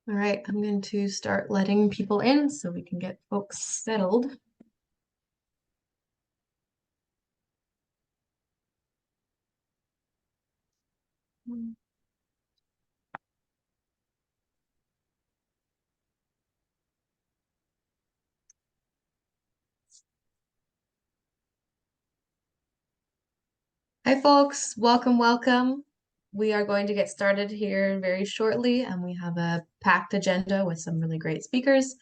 All right, I'm going to start letting people in so we can get folks settled. Hi, folks. Welcome, welcome. We are going to get started here very shortly, and we have a packed agenda with some really great speakers,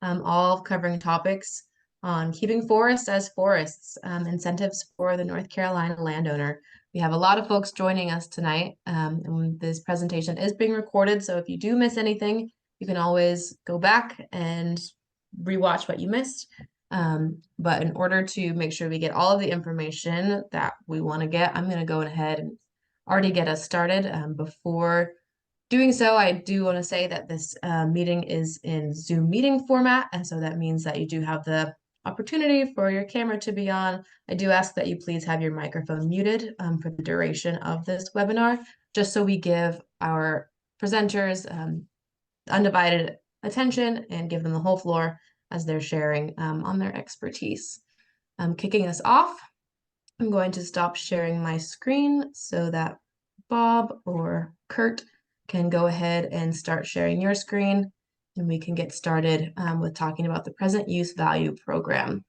all covering topics on keeping forests as forests, incentives for the North Carolina landowner. We have a lot of folks joining us tonight, and this presentation is being recorded, so if you do miss anything, you can always go back and rewatch what you missed. But in order to make sure we get all of the information that we want to get, I'm going to go ahead and already get us started. Before doing so, I do want to say that this meeting is in Zoom meeting format, and so that means that you do have the opportunity for your camera to be on. I do ask that you please have your microphone muted for the duration of this webinar, just so we give our presenters undivided attention and give them the whole floor as they're sharing on their expertise. Kicking us off, I'm going to stop sharing my screen so that Bob or Kurt can go ahead and start sharing your screen, and we can get started with talking about the present use value program.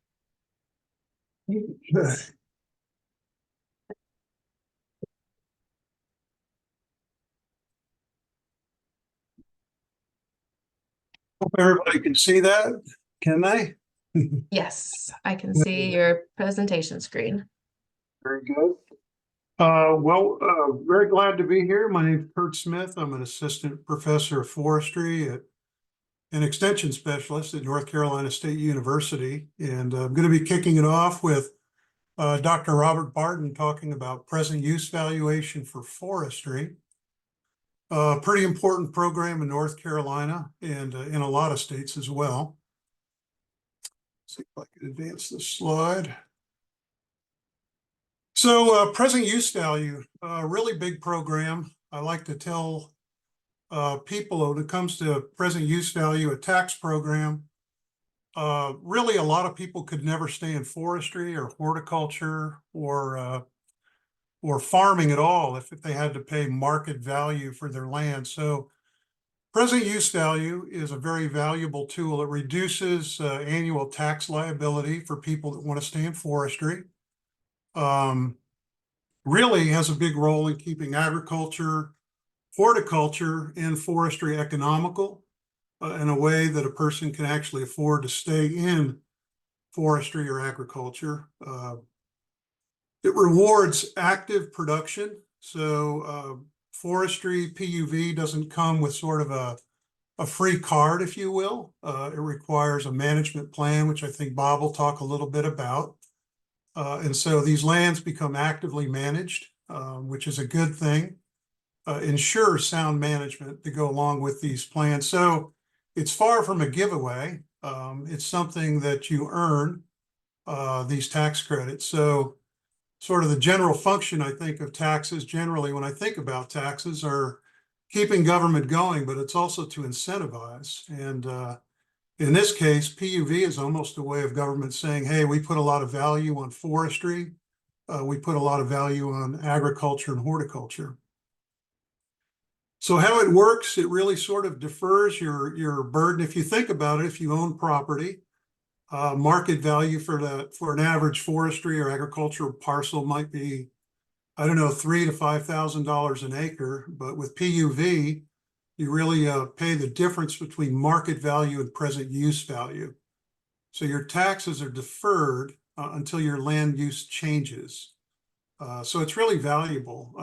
Hope everybody can see that. Can they? Yes, I can see your presentation screen. Very good. Very glad to be here. My name is Kurt Smith. I'm an assistant professor of forestry and extension specialist at North Carolina State University. And I'm going to be kicking it off with Dr. Robert Bardon talking about present use valuation for forestry. Pretty important program in North Carolina and in a lot of states as well. See if I can advance this slide. So present use value, really big program. I like to tell people when it comes to present use value, a tax program, really a lot of people could never stay in forestry or horticulture or farming at all if they had to pay market value for their land. So present use value is a very valuable tool. It reduces annual tax liability for people that want to stay in forestry. Really has a big role in keeping agriculture, horticulture, and forestry economical in a way that a person can actually afford to stay in forestry or agriculture. It rewards active production. So forestry PUV doesn't come with sort of a free card, if you will. It requires a management plan, which I think Bob will talk a little bit about. And so these lands become actively managed, which is a good thing. Ensure sound management to go along with these plans. So it's far from a giveaway. It's something that you earn, these tax credits. So sort of the general function, I think, of taxes generally, when I think about taxes, are keeping government going, but it's also to incentivize. And in this case, PUV is almost a way of government saying, hey, we put a lot of value on forestry. We put a lot of value on agriculture and horticulture. So how it works, it really sort of defers your burden. If you think about it, if you own property, market value for an average forestry or agricultural parcel might be, I don't know, $3,000 to $5,000 an acre. But with PUV, you really pay the difference between market value and present use value. So your taxes are deferred until your land use changes. So it's really valuable.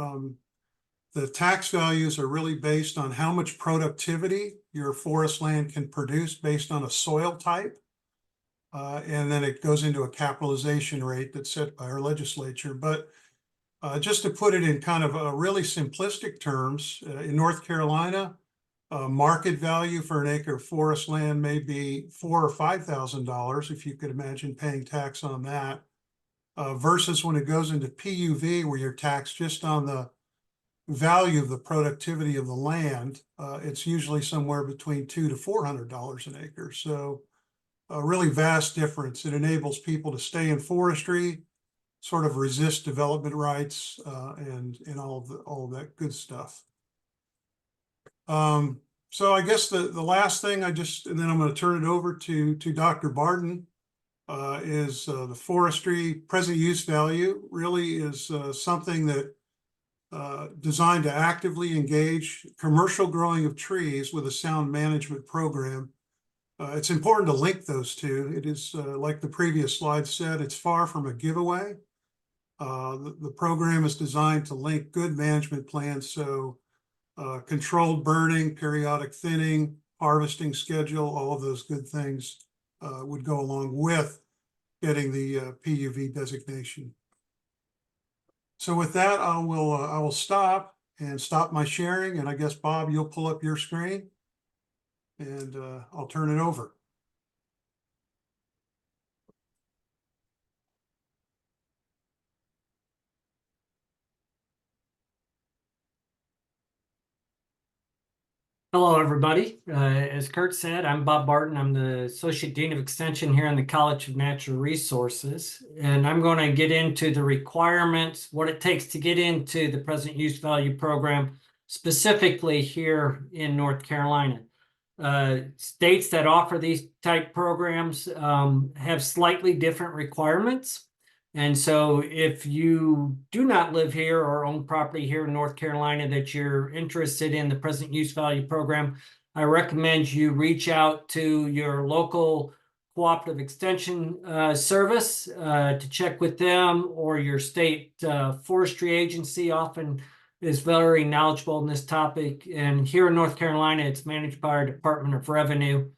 The tax values are really based on how much productivity your forest land can produce based on a soil type. And then it goes into a capitalization rate that's set by our legislature. But just to put it in kind of really simplistic terms, in North Carolina, market value for an acre of forest land may be $4,000 or $5,000, if you could imagine paying tax on that, versus when it goes into PUV, where you're taxed just on the value of the productivity of the land, it's usually somewhere between $200 to $400 an acre. So a really vast difference. It enables people to stay in forestry, sort of resist development rights, and all of that good stuff. So I guess the last thing and then I'm going to turn it over to Dr. Bardon, is the forestry present use value really is something that designed to actively engage commercial growing of trees with a sound management program. It's important to link those two. It is, like the previous slide said, it's far from a giveaway. The program is designed to link good management plans, so controlled burning, periodic thinning, harvesting schedule, all of those good things would go along with getting the PUV designation. So with that, I will stop my sharing, and I guess, Bob, you'll pull up your screen, and I'll turn it over. Hello, everybody. As Kurt said, I'm Bob Bardon. I'm the Associate Dean of Extension here in the College of Natural Resources, and I'm going to get into the requirements, what it takes to get into the present use value program, specifically here in North Carolina. States that offer these type programs have slightly different requirements. And so if you do not live here or own property here in North Carolina that you're interested in the present use value program, I recommend you reach out to your local cooperative extension service to check with them, or your state forestry agency often is very knowledgeable in this topic. And here in North Carolina, it's managed by our Department of Revenue.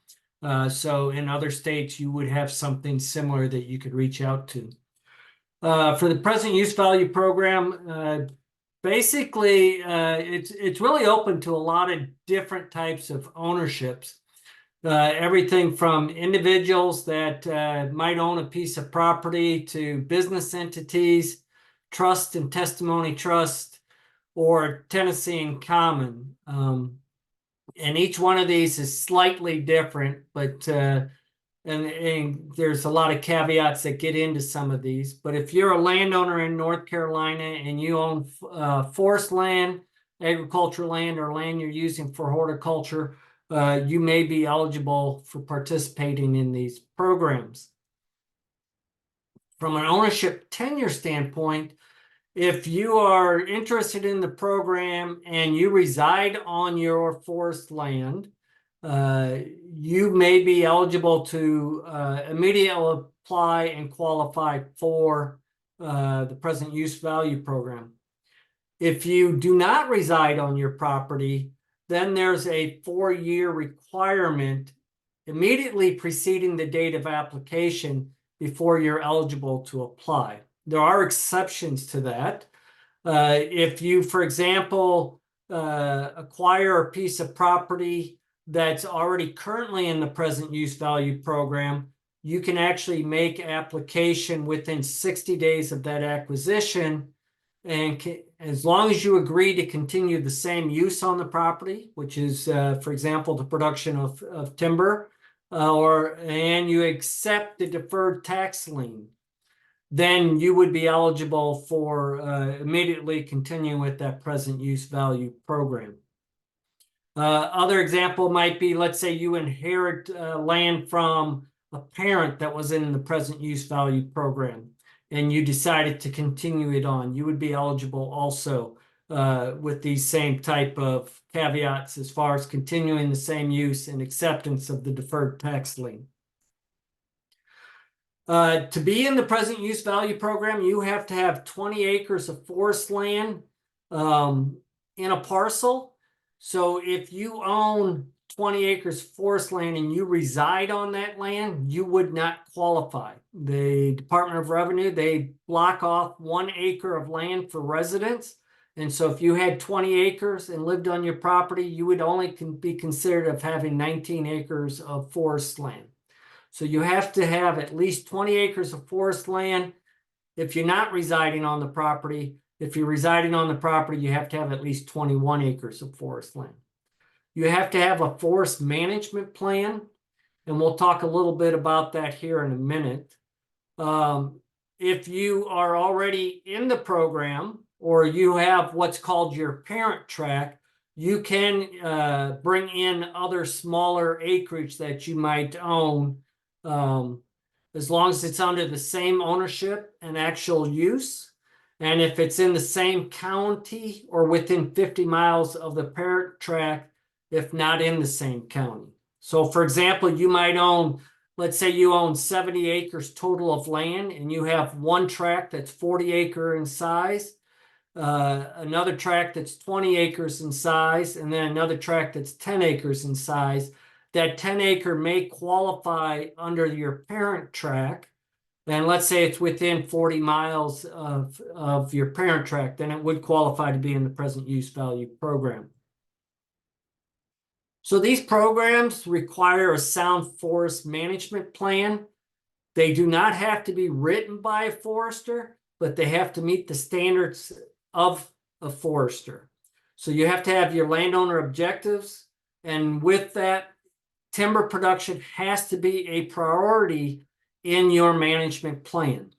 So in other states, you would have something similar that you could reach out to. For the present use value program, basically, it's really open to a lot of different types of ownerships. Everything from individuals that might own a piece of property to business entities, trust and testimony trust, or tenancy in common. And each one of these is slightly different, but and there's a lot of caveats that get into some of these. But if you're a landowner in North Carolina and you own forest land, agricultural land, or land you're using for horticulture, you may be eligible for participating in these programs. From an ownership tenure standpoint, if you are interested in the program and you reside on your forest land, you may be eligible to immediately apply and qualify for the present use value program. If you do not reside on your property, then there's a 4-year requirement immediately preceding the date of application before you're eligible to apply. There are exceptions to that. If you, for example, acquire a piece of property that's already currently in the present use value program, you can actually make application within 60 days of that acquisition. And as long as you agree to continue the same use on the property, which is, for example, the production of timber, and you accept the deferred tax lien, then you would be eligible for immediately continue with that present use value program. Other example might be, let's say you inherit land from a parent that was in the present use value program, and you decided to continue it on. You would be eligible also with these same type of caveats as far as continuing the same use and acceptance of the deferred tax lien. To be in the present use value program, you have to have 20 acres of forest land in a parcel. So if you own 20 acres forest land and you reside on that land, you would not qualify. The Department of Revenue, they block off 1 acre of land for residents. And so if you had 20 acres and lived on your property, you would only be considered of having 19 acres of forest land. So you have to have at least 20 acres of forest land. If you're not residing on the property, If you're residing on the property, you have to have at least 21 acres of forest land. You have to have a forest management plan, and we'll talk a little bit about that here in a minute. If you are already in the program, or you have what's called your parent tract, you can bring in other smaller acreage that you might own, as long as it's under the same ownership and actual use. And if it's in the same county or within 50 miles of the parent tract, if not in the same county. So for example, you might own, let's say you own 70 acres total of land, and you have one tract that's 40 acre in size, another tract that's 20 acres in size, and then another tract that's 10 acres in size. That 10 acre may qualify under your parent tract. And let's say it's within 40 miles of your parent tract, then it would qualify to be in the present use value program. So these programs require a sound forest management plan. They do not have to be written by a forester, but they have to meet the standards of a forester. So you have to have your landowner objectives, and with that, timber production has to be a priority in your management plan.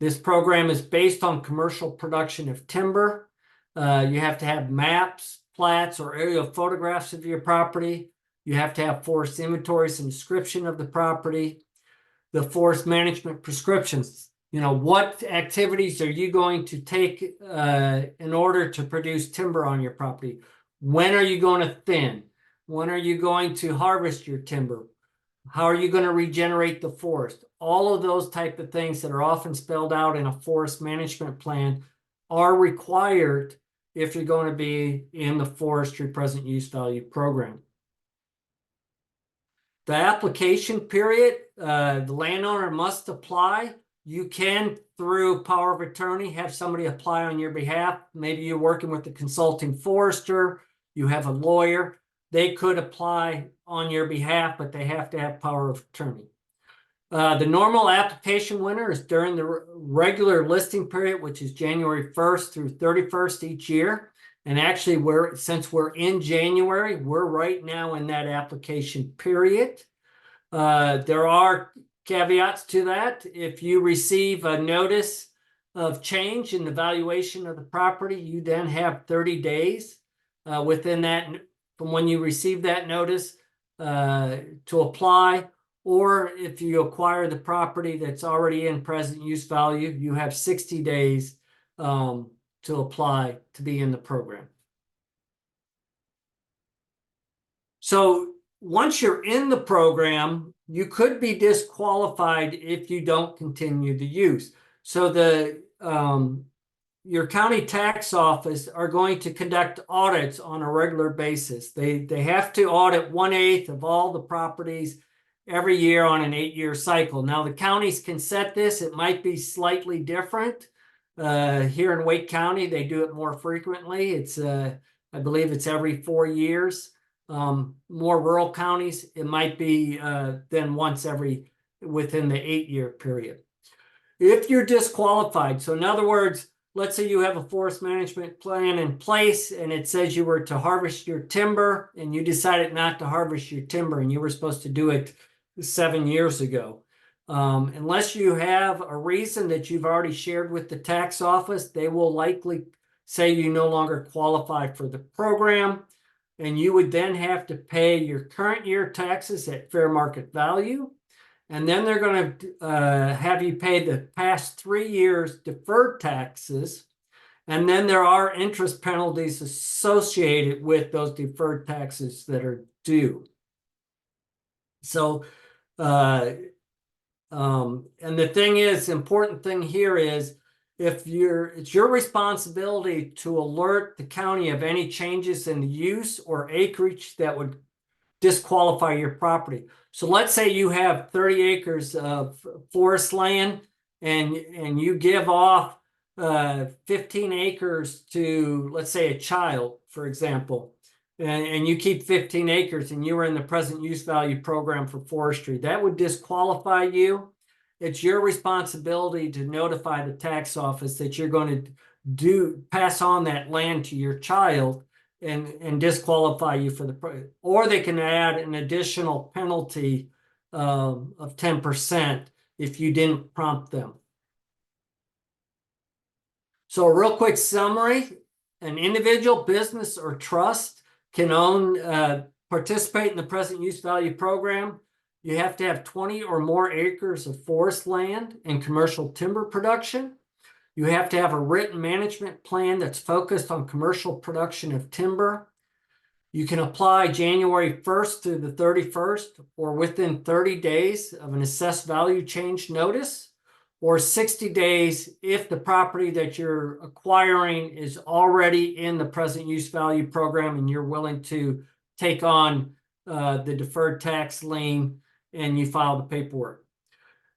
This program is based on commercial production of timber. You have to have maps, plats, or aerial photographs of your property. You have to have forest inventories and description of the property. The forest management prescriptions, what activities are you going to take in order to produce timber on your property? When are you going to thin? When are you going to harvest your timber? How are you going to regenerate the forest? All of those type of things that are often spelled out in a forest management plan are required if you're going to be in the forestry present use value program. The application period, the landowner must apply. You can, through power of attorney, have somebody apply on your behalf. Maybe you're working with a consulting forester, you have a lawyer. They could apply on your behalf, but they have to have power of attorney. The normal application winter is during the regular listing period, which is January 1st through 31st each year. And actually, since we're in January, we're right now in that application period. There are caveats to that. If you receive a notice of change in the valuation of the property, you then have 30 days within that, from when you receive that notice, to apply. Or if you acquire the property that's already in present use value, you have 60 days to apply to be in the program. So once you're in the program, you could be disqualified if you don't continue the use. So your county tax office are going to conduct audits on a regular basis. They have to audit 1/8 of all the properties every year on an 8-year cycle. Now, the counties can set this. It might be slightly different. Here in Wake County, they do it more frequently. It's, I believe it's every 4 years. More rural counties, it might be then once within the 8-year period. If you're disqualified, so in other words, let's say you have a forest management plan in place and it says you were to harvest your timber and you decided not to harvest your timber and you were supposed to do it 7 years ago. Unless you have a reason that you've already shared with the tax office, they will likely say you no longer qualify for the program, and you would then have to pay your current year taxes at fair market value. And then they're going to have you pay the past 3 years deferred taxes. And then there are interest penalties associated with those deferred taxes that are due. So, and the thing is, important thing here is, it's your responsibility to alert the county of any changes in the use or acreage that would disqualify your property. So let's say you have 30 acres of forest land and you give off 15 acres to, let's say, a child, for example, and you keep 15 acres and you were in the present use value program for forestry, that would disqualify you. It's your responsibility to notify the tax office that you're going to pass on that land to your child and disqualify you for the, or they can add an additional penalty of 10% if you didn't prompt them. So a real quick summary: an individual, business, or trust can participate in the present use value program. You have to have 20 or more acres of forest land and commercial timber production. You have to have a written management plan that's focused on commercial production of timber. You can apply January 1st through the 31st, or within 30 days of an assessed value change notice, or 60 days if the property that you're acquiring is already in the present use value program and you're willing to take on the deferred tax lien and you file the paperwork.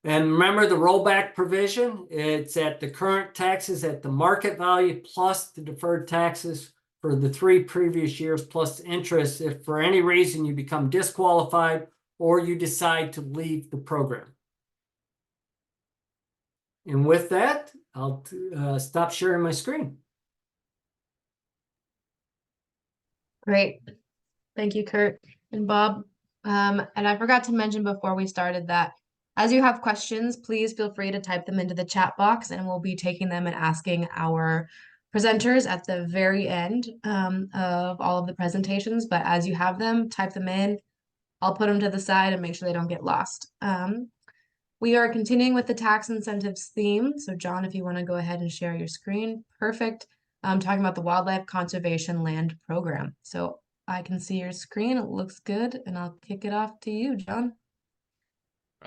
And remember the rollback provision, it's at the current taxes at the market value plus the deferred taxes for the 3 previous years plus interest if for any reason you become disqualified or you decide to leave the program. And with that, I'll stop sharing my screen. Great. Thank you, Kurt and Bob. And I forgot to mention before we started that as you have questions, please feel free to type them into the chat box and we'll be taking them and asking our presenters at the very end of all of the presentations. But as you have them, type them in. I'll put them to the side and make sure they don't get lost. We are continuing with the tax incentives theme. So John, if you want to go ahead and share your screen, perfect. I'm talking about the Wildlife Conservation Land Program. So I can see your screen. It looks good. And I'll kick it off to you, John.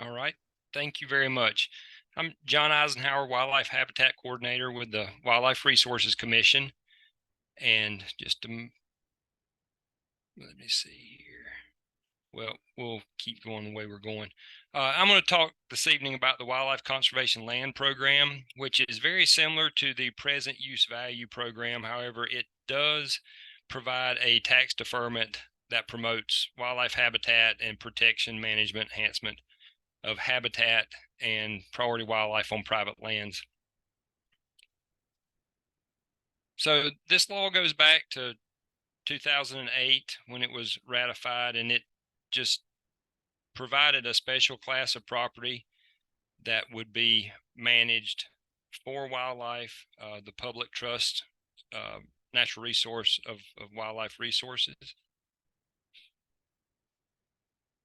All right. Thank you very much. I'm John Isenhour, Wildlife Habitat Coordinator with the Wildlife Resources Commission. And just let me see here. Well, we'll keep going the way we're going. I'm going to talk this evening about the Wildlife Conservation Land Program, which is very similar to the present use value program. However, it does provide a tax deferment that promotes wildlife habitat and protection, management, enhancement of habitat and priority wildlife on private lands. So this law goes back to 2008 when it was ratified, and it just provided a special class of property that would be managed for wildlife, the public trust, natural resource of wildlife resources.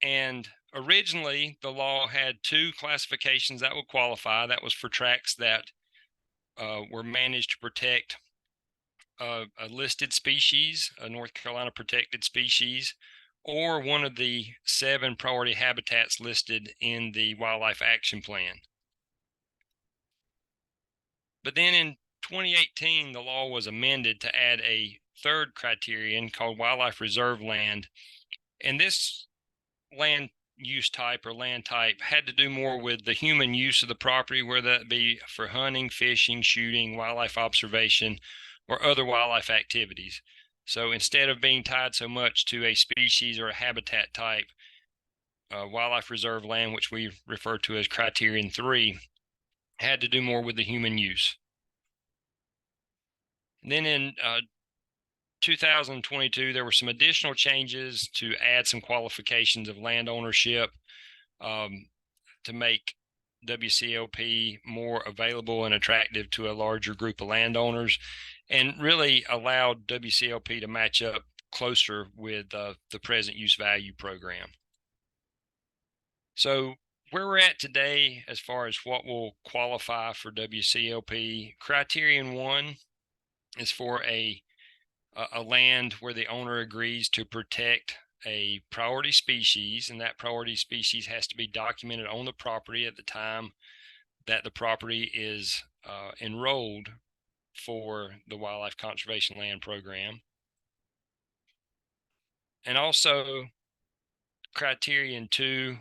And originally, the law had 2 classifications that would qualify. That was for tracts that were managed to protect a listed species, a North Carolina protected species, or one of the 7 priority habitats listed in the Wildlife Action Plan. But then in 2018, the law was amended to add a 3rd criterion called wildlife reserve land. And this land use type or land type had to do more with the human use of the property, whether that be for hunting, fishing, shooting, wildlife observation, or other wildlife activities. So instead of being tied so much to a species or a habitat type, wildlife reserve land, which we refer to as criterion 3, had to do more with the human use. And then in 2022, there were some additional changes to add some qualifications of land ownership to make WCLP more available and attractive to a larger group of landowners, and really allowed WCLP to match up closer with the present use value program. So where we're at today as far as what will qualify for WCLP, criterion 1 is for a land where the owner agrees to protect a priority species, and that priority species has to be documented on the property at the time that the property is enrolled for the Wildlife Conservation Land Program. And also criterion 2,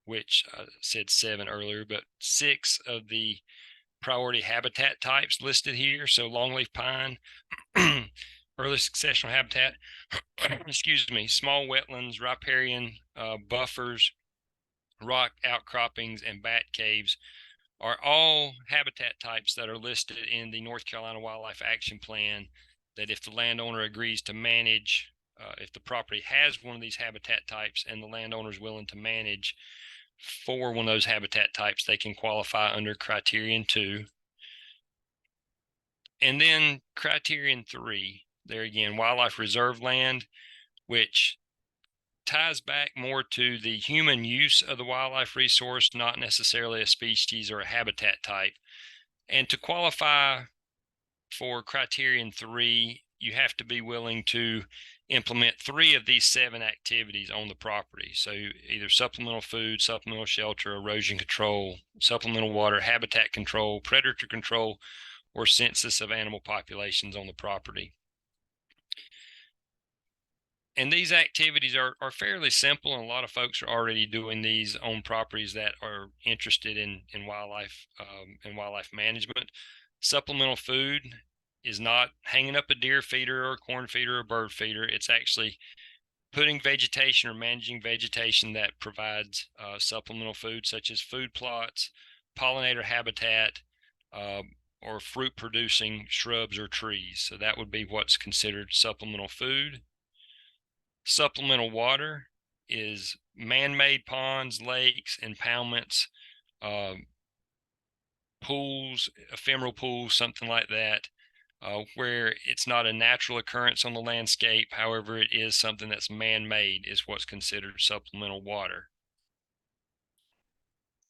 which I said 7 earlier, but 6 of the priority habitat types listed here. So longleaf pine, early successional habitat, excuse me, small wetlands, riparian buffers, rock outcroppings, and bat caves are all habitat types that are listed in the North Carolina Wildlife Action Plan, that if the landowner agrees to manage, if the property has one of these habitat types and the landowner is willing to manage for one of those habitat types, they can qualify under criterion 2. And then criterion 3, there again, wildlife reserve land, which ties back more to the human use of the wildlife resource, not necessarily a species or a habitat type. And to qualify for criterion 3, you have to be willing to implement 3 of these 7 activities on the property. So either supplemental food, supplemental shelter, erosion control, supplemental water, habitat control, predator control, or census of animal populations on the property. And these activities are fairly simple, and a lot of folks are already doing these on properties that are interested in wildlife and wildlife management. Supplemental food is not hanging up a deer feeder or a corn feeder or a bird feeder. It's actually putting vegetation or managing vegetation that provides supplemental food, such as food plots, pollinator habitat, or fruit producing shrubs or trees. So that would be what's considered supplemental food. Supplemental water is man-made ponds, lakes, impoundments, pools, ephemeral pools, something like that, where it's not a natural occurrence on the landscape. However, it is something that's man-made, is what's considered supplemental water.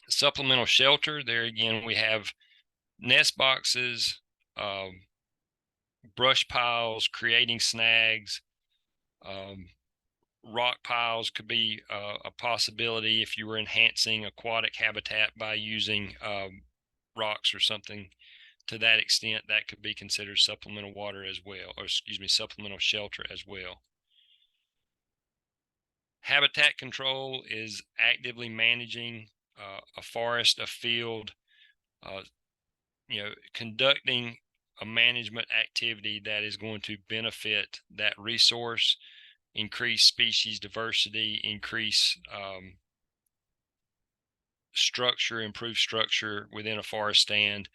Supplemental shelter, there again, we have nest boxes, brush piles, creating snags, rock piles could be a possibility if you were enhancing aquatic habitat by using rocks or something to that extent. That could be considered supplemental water as well, or excuse me, supplemental shelter as well. Habitat control is actively managing a forest, a field, conducting a management activity that is going to benefit that resource, increase species diversity, increase structure, improve structure within a forest stand.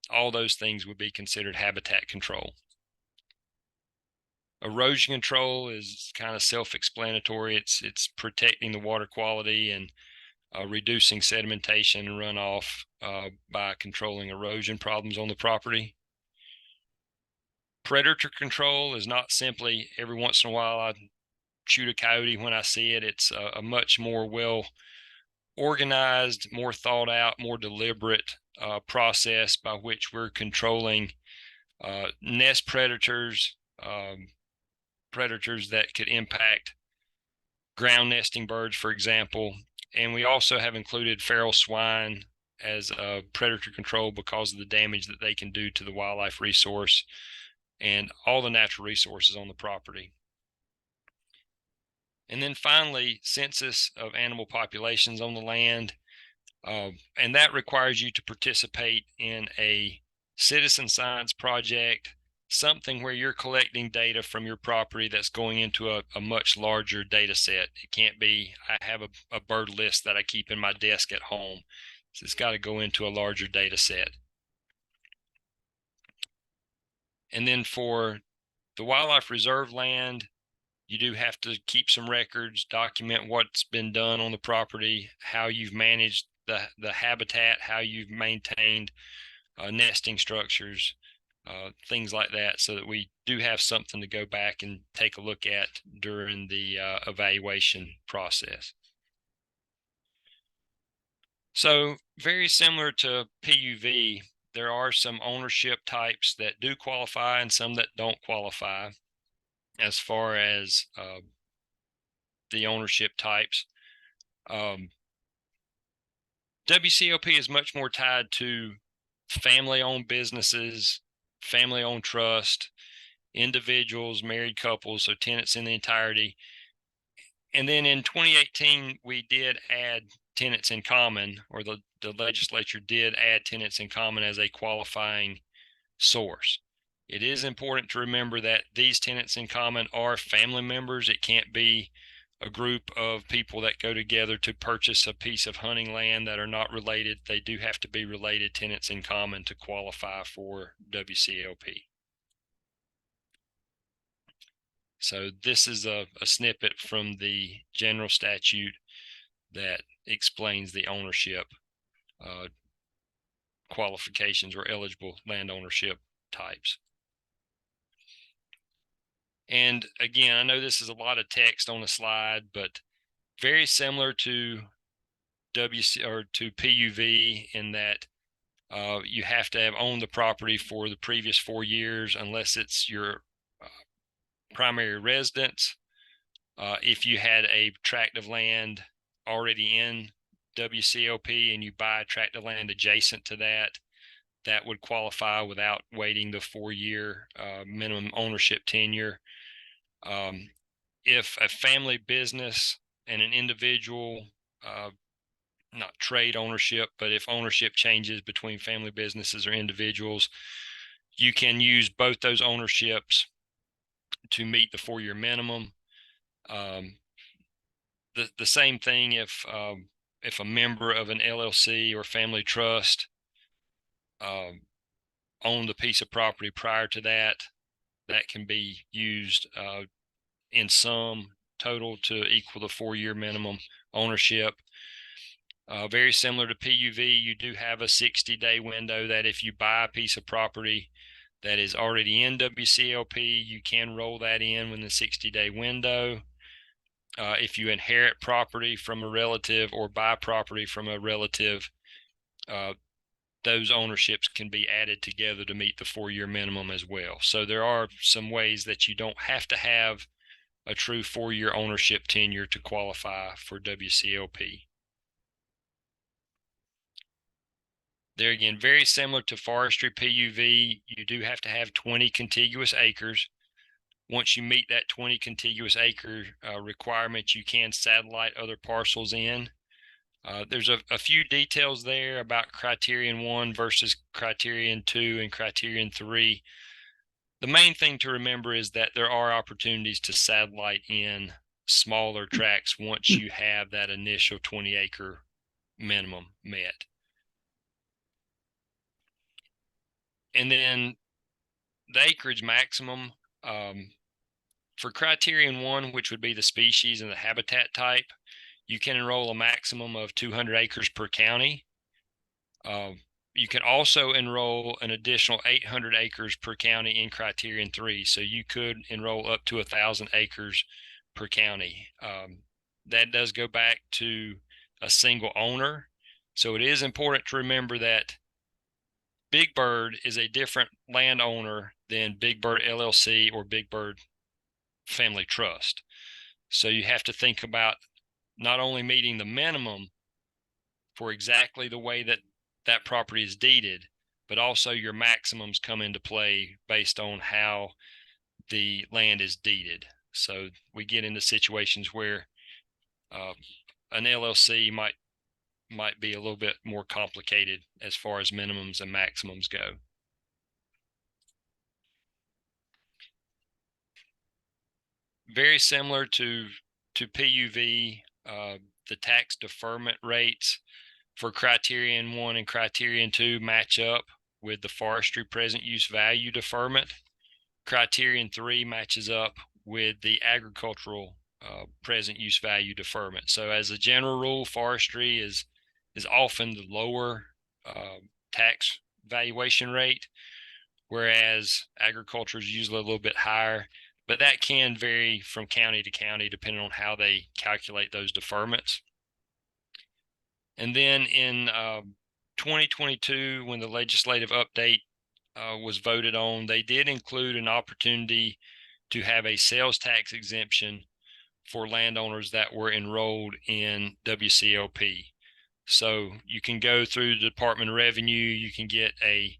All those things would be considered habitat control. Erosion control is kind of self-explanatory. It's protecting the water quality and reducing sedimentation and runoff by controlling erosion problems on the property. Predator control is not simply every once in a while I shoot a coyote when I see it. It's a much more well organized, more thought out, more deliberate process by which we're controlling nest predators, predators that could impact ground nesting birds, for example. And we also have included feral swine as predator control because of the damage that they can do to the wildlife resource and all the natural resources on the property. And then finally, census of animal populations on the land. And that requires you to participate in a citizen science project, something where you're collecting data from your property that's going into a much larger data set. It can't be, I have a bird list that I keep in my desk at home. So it's got to go into a larger data set. And then for the wildlife reserve land, you do have to keep some records, document what's been done on the property, how you've managed the habitat, how you've maintained nesting structures, things like that, so that we do have something to go back and take a look at during the evaluation process. So very similar to PUV, there are some ownership types that do qualify and some that don't qualify as far as the ownership types. WCOP is much more tied to family-owned businesses, family-owned trust, individuals, married couples, so tenants in the entirety. And then in 2018, we did add tenants in common, or the legislature did add tenants in common as a qualifying source. It is important to remember that these tenants in common are family members. It can't be a group of people that go together to purchase a piece of hunting land that are not related. They do have to be related tenants in common to qualify for WCLP. So this is a snippet from the general statute that explains the ownership qualifications or eligible land ownership types. And again, I know this is a lot of text on a slide, but very similar to PUV in that you have to have owned the property for the previous 4 years unless it's your primary residence. If you had a tract of land already in WCLP and you buy a tract of land adjacent to that, that would qualify without waiting the 4-year minimum ownership tenure. If a family business and an individual, not trade ownership, but if ownership changes between family businesses or individuals, you can use both those ownerships to meet the 4-year minimum. The same thing if a member of an LLC or family trust owned a piece of property prior to that, that can be used in sum total to equal the 4-year minimum ownership. Very similar to PUV, you do have a 60-day window that if you buy a piece of property that is already in WCLP, you can roll that in within the 60-day window. If you inherit property from a relative or buy property from a relative, those ownerships can be added together to meet the 4-year minimum as well. So there are some ways that you don't have to have a true 4-year ownership tenure to qualify for WCLP. There again, very similar to forestry PUV, you do have to have 20 contiguous acres. Once you meet that 20 contiguous acre requirement, you can satellite other parcels in. There's a few details there about criterion 1 versus criterion 2 and criterion 3. The main thing to remember is that there are opportunities to satellite in smaller tracts once you have that initial 20-acre minimum met. And then the acreage maximum for criterion 1, which would be the species and the habitat type, you can enroll a maximum of 200 acres per county. You can also enroll an additional 800 acres per county in criterion 3. So you could enroll up to 1,000 acres per county. That does go back to a single owner. So it is important to remember that Big Bird is a different landowner than Big Bird LLC or Big Bird Family Trust. So you have to think about not only meeting the minimum for exactly the way that that property is deeded, but also your maximums come into play based on how the land is deeded. So we get into situations where an LLC might be a little bit more complicated as far as minimums and maximums go. Very similar to PUV, the tax deferment rates for criterion 1 and criterion 2 match up with the forestry present use value deferment. Criterion 3 matches up with the agricultural present use value deferment. So as a general rule, forestry is often the lower tax valuation rate, whereas agriculture is usually a little bit higher, but that can vary from county to county depending on how they calculate those deferments. And then in 2022, when the legislative update was voted on, they did include an opportunity to have a sales tax exemption for landowners that were enrolled in WCLP. So you can go through the Department of Revenue, you can get a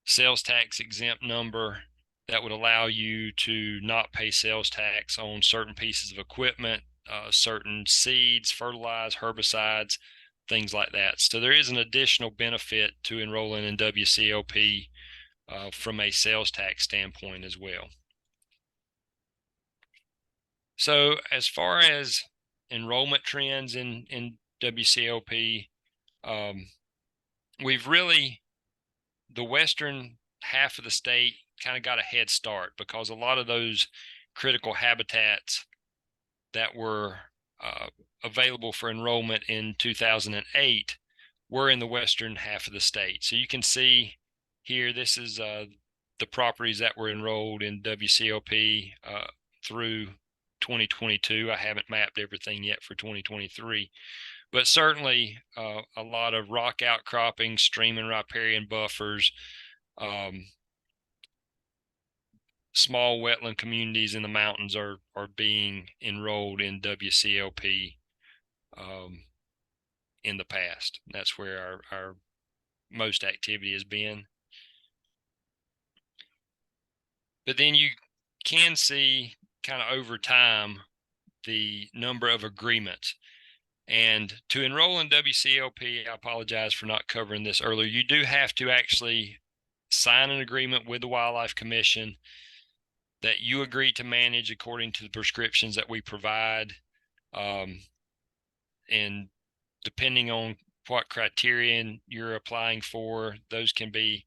sales tax exempt number that would allow you to not pay sales tax on certain pieces of equipment, certain seeds, fertilizers, herbicides, things like that. So there is an additional benefit to enrolling in WCLP from a sales tax standpoint as well. So as far as enrollment trends in WCOP, we've really, the western half of the state kind of got a head start because a lot of those critical habitats that were available for enrollment in 2008 were in the western half of the state. So you can see here, this is the properties that were enrolled in WCOP through 2022. I haven't mapped everything yet for 2023, but certainly a lot of rock outcropping, stream and riparian buffers, small wetland communities in the mountains are being enrolled in WCOP in the past. That's where our most activity has been. But then you can see kind of over time the number of agreements. And to enroll in WCOP, I apologize for not covering this earlier, you do have to actually sign an agreement with the Wildlife Commission that you agree to manage according to the prescriptions that we provide. And depending on what criterion you're applying for, those can be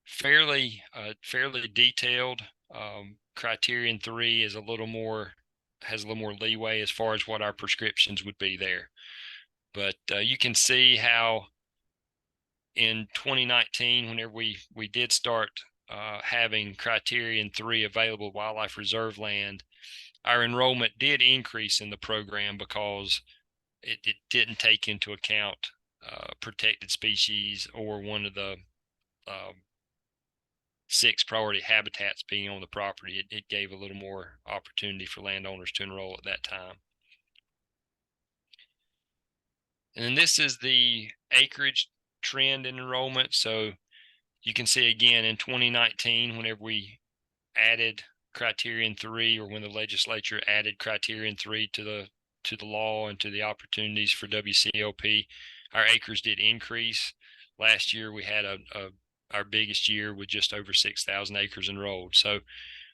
fairly detailed. Criterion 3 is has a little more leeway as far as what our prescriptions would be there. But you can see how in 2019, whenever we did start having criterion 3 available wildlife reserve land, our enrollment did increase in the program because it didn't take into account protected species or one of the 6 priority habitats being on the property. It gave a little more opportunity for landowners to enroll at that time. And then this is the acreage trend in enrollment. So you can see again in 2019, whenever we added criterion 3, or when the legislature added criterion 3 to the law and to the opportunities for WCOP, our acres did increase. Last year we had our biggest year with just over 6,000 acres enrolled. So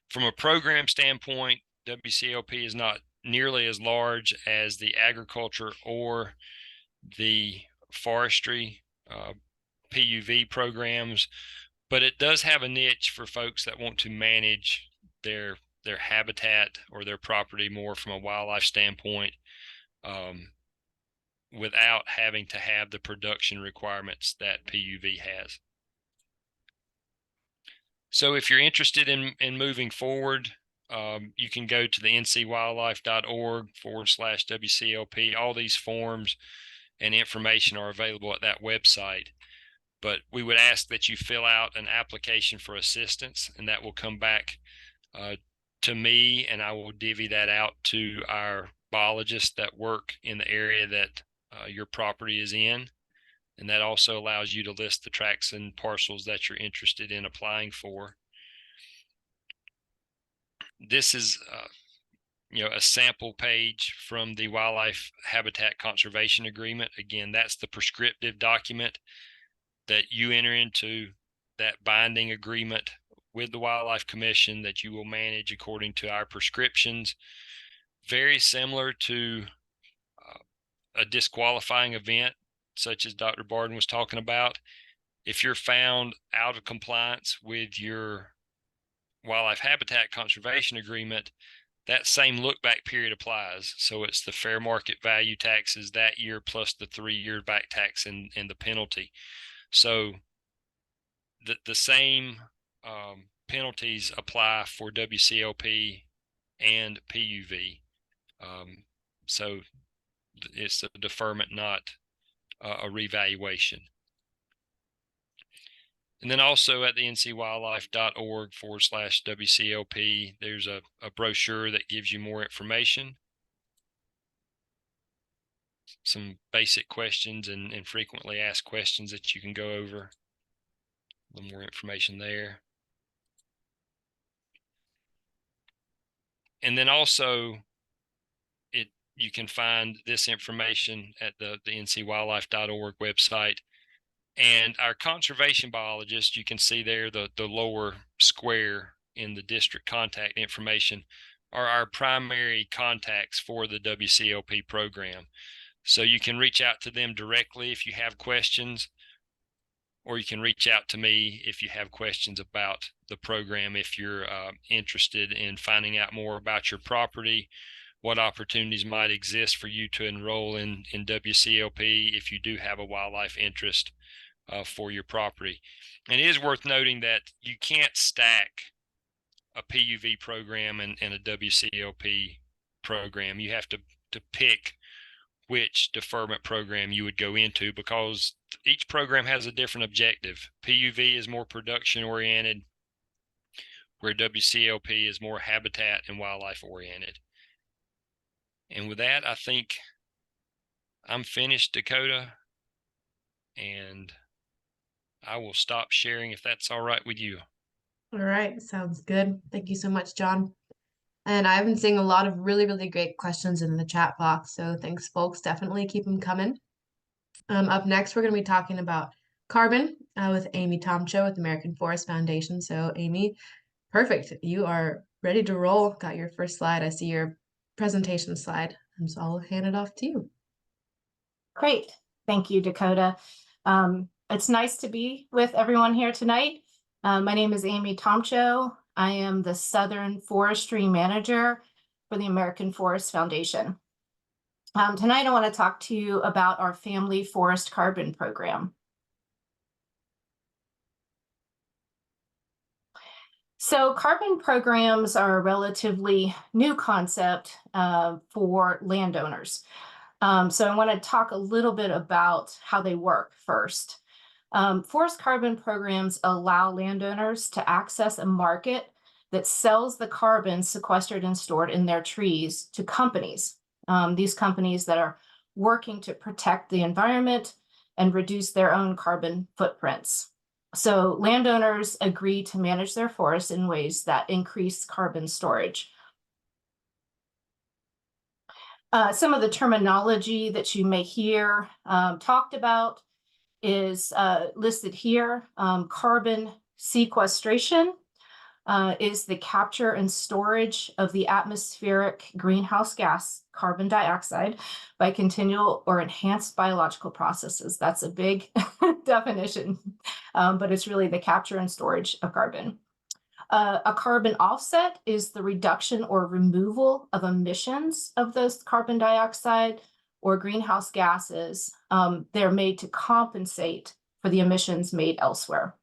from a program standpoint, WCOP is not nearly as large as the agriculture or the forestry PUV programs, but it does have a niche for folks that want to manage their habitat or their property more from a wildlife standpoint, without having to have the production requirements that PUV has. So if you're interested in moving forward, you can go to the ncwildlife.org/WCOP. All these forms and information are available at that website. But we would ask that you fill out an application for assistance, and that will come back to me, and I will divvy that out to our biologists that work in the area that your property is in. And that also allows you to list the tracts and parcels that you're interested in applying for. This is a sample page from the Wildlife Habitat Conservation Agreement. Again, that's the prescriptive document that you enter into, that binding agreement with the Wildlife Commission that you will manage according to our prescriptions. Very similar to a disqualifying event, such as Dr. Bardon was talking about. If you're found out of compliance with your Wildlife Habitat Conservation Agreement, that same look back period applies. So it's the fair market value taxes that year plus the 3-year back tax and the penalty. So the same penalties apply for WCOP and PUV. So it's a deferment, not a revaluation. And then also at the ncwildlife.org/WCOP, there's a brochure that gives you more information, some basic questions and frequently asked questions that you can go over. A little more information there. And then also you can find this information at the ncwildlife.org website. And our conservation biologist, you can see there the lower square in the district contact information. are our primary contacts for the WCLP program. So you can reach out to them directly if you have questions, or you can reach out to me if you have questions about the program, if you're interested in finding out more about your property, what opportunities might exist for you to enroll in WCLP if you do have a wildlife interest for your property. And it is worth noting that you can't stack a PUV program and a WCLP program. You have to pick which deferment program you would go into, because each program has a different objective. PUV is more production oriented, where WCLP is more habitat and wildlife oriented. And with that, I think I'm finished, Dakota, and I will stop sharing if that's all right with you. All right, sounds good. Thank you so much, John. And I've been seeing a lot of really, really great questions in the chat box. So thanks, folks. Definitely keep them coming. Up next, we're going to be talking about carbon with Aimee Tomcho with American Forest Foundation. So Aimee, perfect. You are ready to roll. Got your first slide. I see your presentation slide. And so I'll hand it off to you. Great. Thank you, Dakota. It's nice to be with everyone here tonight. My name is Aimee Tomcho. I am the Southern Forestry Manager for the American Forest Foundation. Tonight, I want to talk to you about our Family Forest Carbon Program. So carbon programs are a relatively new concept for landowners. So I want to talk a little bit about how they work first. Forest carbon programs allow landowners to access a market that sells the carbon sequestered and stored in their trees to companies. These companies that are working to protect the environment and reduce their own carbon footprints. So landowners agree to manage their forests in ways that increase carbon storage. Some of the terminology that you may hear talked about is listed here. Carbon sequestration is the capture and storage of the atmospheric greenhouse gas, carbon dioxide, by continual or enhanced biological processes. That's a big definition, but it's really the capture and storage of carbon. A carbon offset is the reduction or removal of emissions of those carbon dioxide or greenhouse gases. They're made to compensate for the emissions made elsewhere.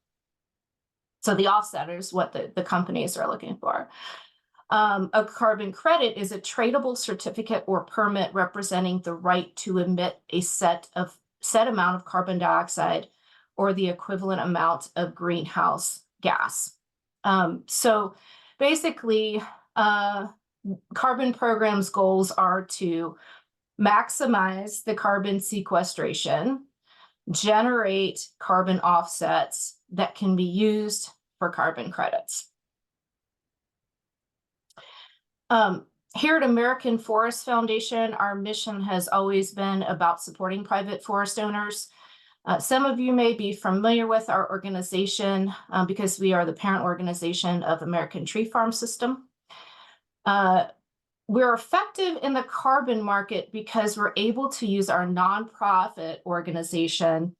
So the offset is what the companies are looking for. A carbon credit is a tradable certificate or permit representing the right to emit a set amount of carbon dioxide or the equivalent amount of greenhouse gas. So basically, carbon programs' goals are to maximize the carbon sequestration, generate carbon offsets that can be used for carbon credits. Here at American Forest Foundation, our mission has always been about supporting private forest owners. Some of you may be familiar with our organization because we are the parent organization of American Tree Farm System. We're effective in the carbon market because we're able to use our nonprofit organization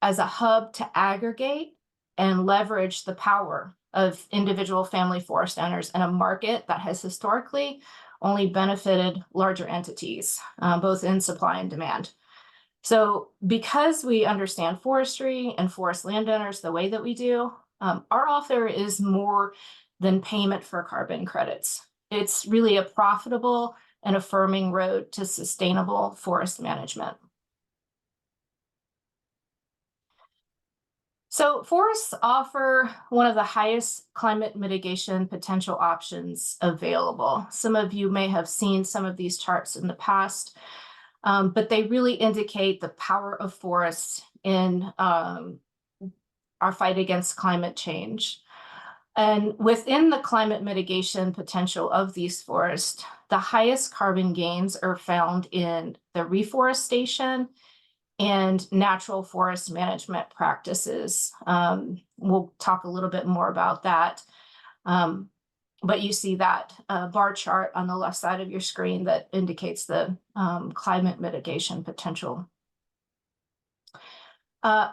as a hub to aggregate and leverage the power of individual family forest owners in a market that has historically only benefited larger entities, both in supply and demand. So because we understand forestry and forest landowners the way that we do, our offer is more than payment for carbon credits. It's really a profitable and affirming road to sustainable forest management. So forests offer one of the highest climate mitigation potential options available. Some of you may have seen some of these charts in the past. But they really indicate the power of forests in our fight against climate change. And within the climate mitigation potential of these forests, the highest carbon gains are found in the reforestation and natural forest management practices. We'll talk a little bit more about that. but you see that bar chart on the left side of your screen that indicates the climate mitigation potential.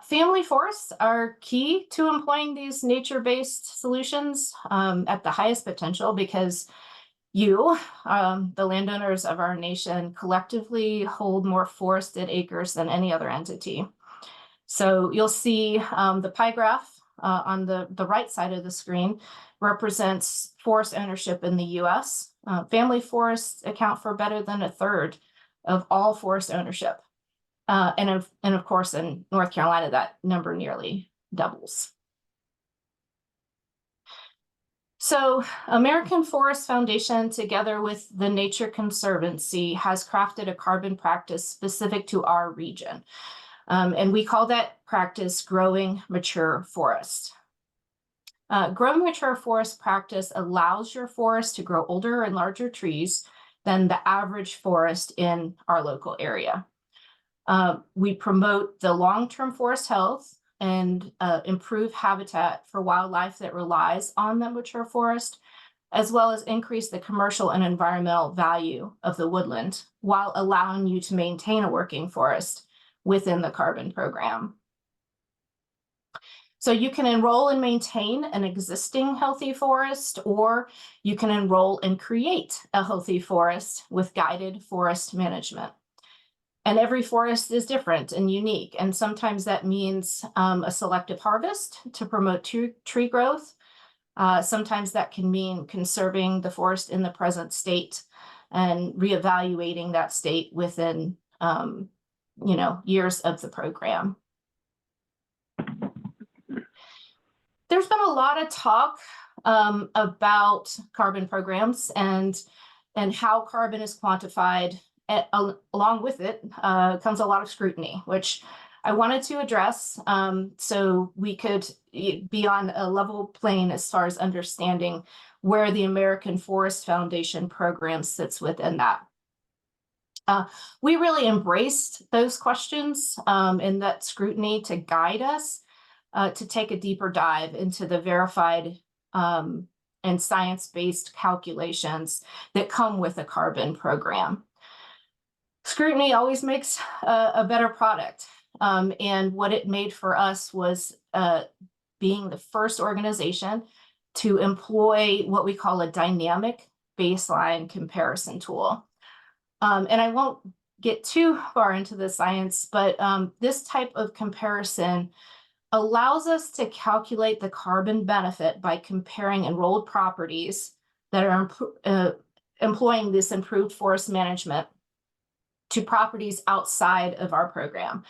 Family forests are key to employing these nature-based solutions at the highest potential, because you, the landowners of our nation, collectively hold more forested acres than any other entity. So you'll see the pie graph on the right side of the screen represents forest ownership in the US. Family forests account for better than 1/3 of all forest ownership. And of course, in North Carolina, that number nearly doubles. So American Forest Foundation, together with the Nature Conservancy, has crafted a carbon practice specific to our region. And we call that practice growing mature forest. Growing mature forest practice allows your forest to grow older and larger trees than the average forest in our local area. We promote the long-term forest health and improve habitat for wildlife that relies on the mature forest, as well as increase the commercial and environmental value of the woodland, while allowing you to maintain a working forest within the carbon program. So you can enroll and maintain an existing healthy forest, or you can enroll and create a healthy forest with guided forest management. And every forest is different and unique. And sometimes that means a selective harvest to promote tree growth. Sometimes that can mean conserving the forest in the present state and reevaluating that state within years of the program. There's been a lot of talk about carbon programs and how carbon is quantified. Along with it comes a lot of scrutiny, which I wanted to address so we could be on a level plane as far as understanding where the American Forest Foundation program sits within that. We really embraced those questions and that scrutiny to guide us to take a deeper dive into the verified and science-based calculations that come with a carbon program. Scrutiny always makes a better product. And what it made for us was being the first organization to employ what we call a dynamic baseline comparison tool. And I won't get too far into the science, but this type of comparison allows us to calculate the carbon benefit by comparing enrolled properties that are employing this improved forest management to properties outside of our program.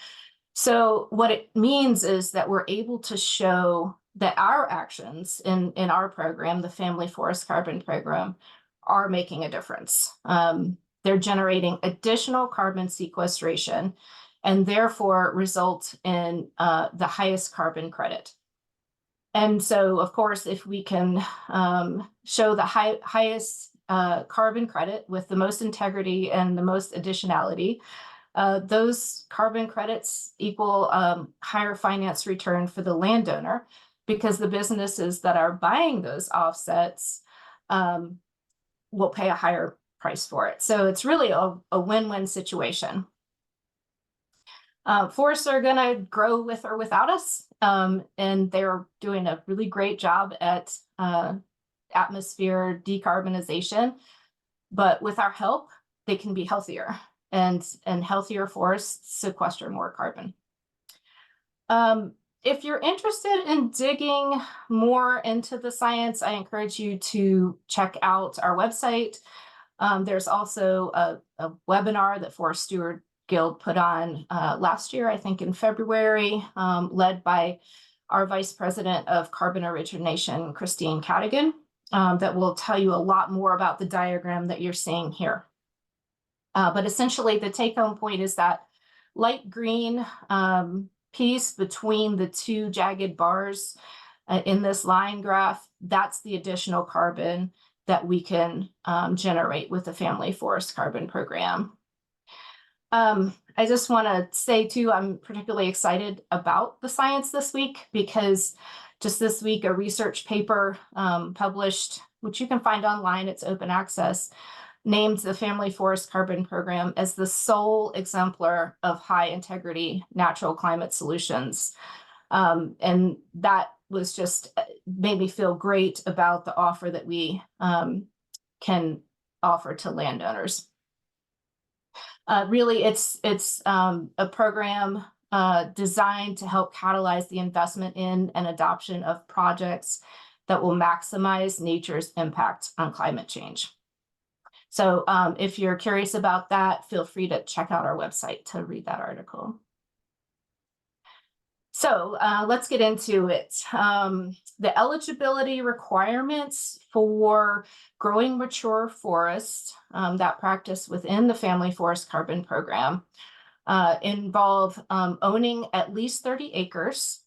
So what it means is that we're able to show that our actions in our program, the Family Forest Carbon Program, are making a difference. They're generating additional carbon sequestration and therefore result in the highest carbon credit. And so, of course, if we can show the highest carbon credit with the most integrity and the most additionality, those carbon credits equal higher finance return for the landowner, because the businesses that are buying those offsets will pay a higher price for it. So it's really a win-win situation. Forests are going to grow with or without us, and they're doing a really great job at atmosphere decarbonization. But with our help, they can be healthier, and healthier forests sequester more carbon. If you're interested in digging more into the science, I encourage you to check out our website. There's also a webinar that Forest Steward Guild put on last year, I think in February, led by our Vice President of Carbon Origination, Christine Cadigan, that will tell you a lot more about the diagram that you're seeing here. But essentially, the take-home point is that light green piece between the two jagged bars in this line graph, that's the additional carbon that we can generate with the Family Forest Carbon Program. I just want to say, too, I'm particularly excited about the science this week, because just this week, a research paper published which you can find online, it's open access, named the Family Forest Carbon Program as the sole exemplar of high integrity natural climate solutions. And that was just made me feel great about the offer that we can offer to landowners. Really, it's a program designed to help catalyze the investment in and adoption of projects that will maximize nature's impact on climate change. So if you're curious about that, feel free to check out our website to read that article. So let's get into it. The eligibility requirements for growing mature forest that practice within the Family Forest Carbon Program involve owning at least 30 acres.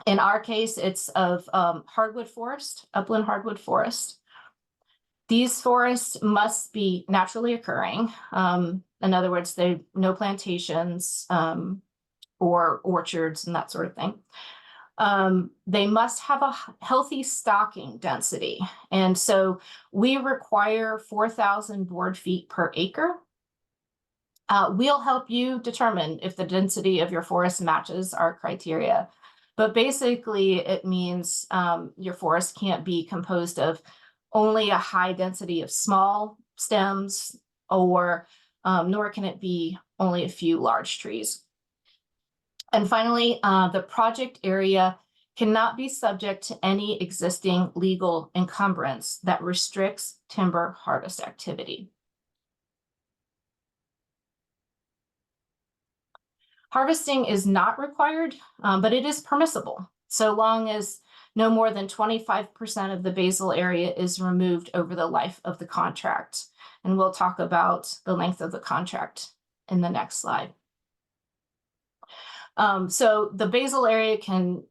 In our case, it's of hardwood forest, upland hardwood forest. These forests must be naturally occurring. In other words, no plantations or orchards and that sort of thing. They must have a healthy stocking density. And so we require 4,000 board feet per acre. We'll help you determine if the density of your forest matches our criteria. But basically, it means your forest can't be composed of only a high density of small stems, or nor can it be only a few large trees. And finally, the project area cannot be subject to any existing legal encumbrance that restricts timber harvest activity. Harvesting is not required, but it is permissible, so long as no more than 25% of the basal area is removed over the life of the contract. And we'll talk about the length of the contract in the next slide. So the basal area can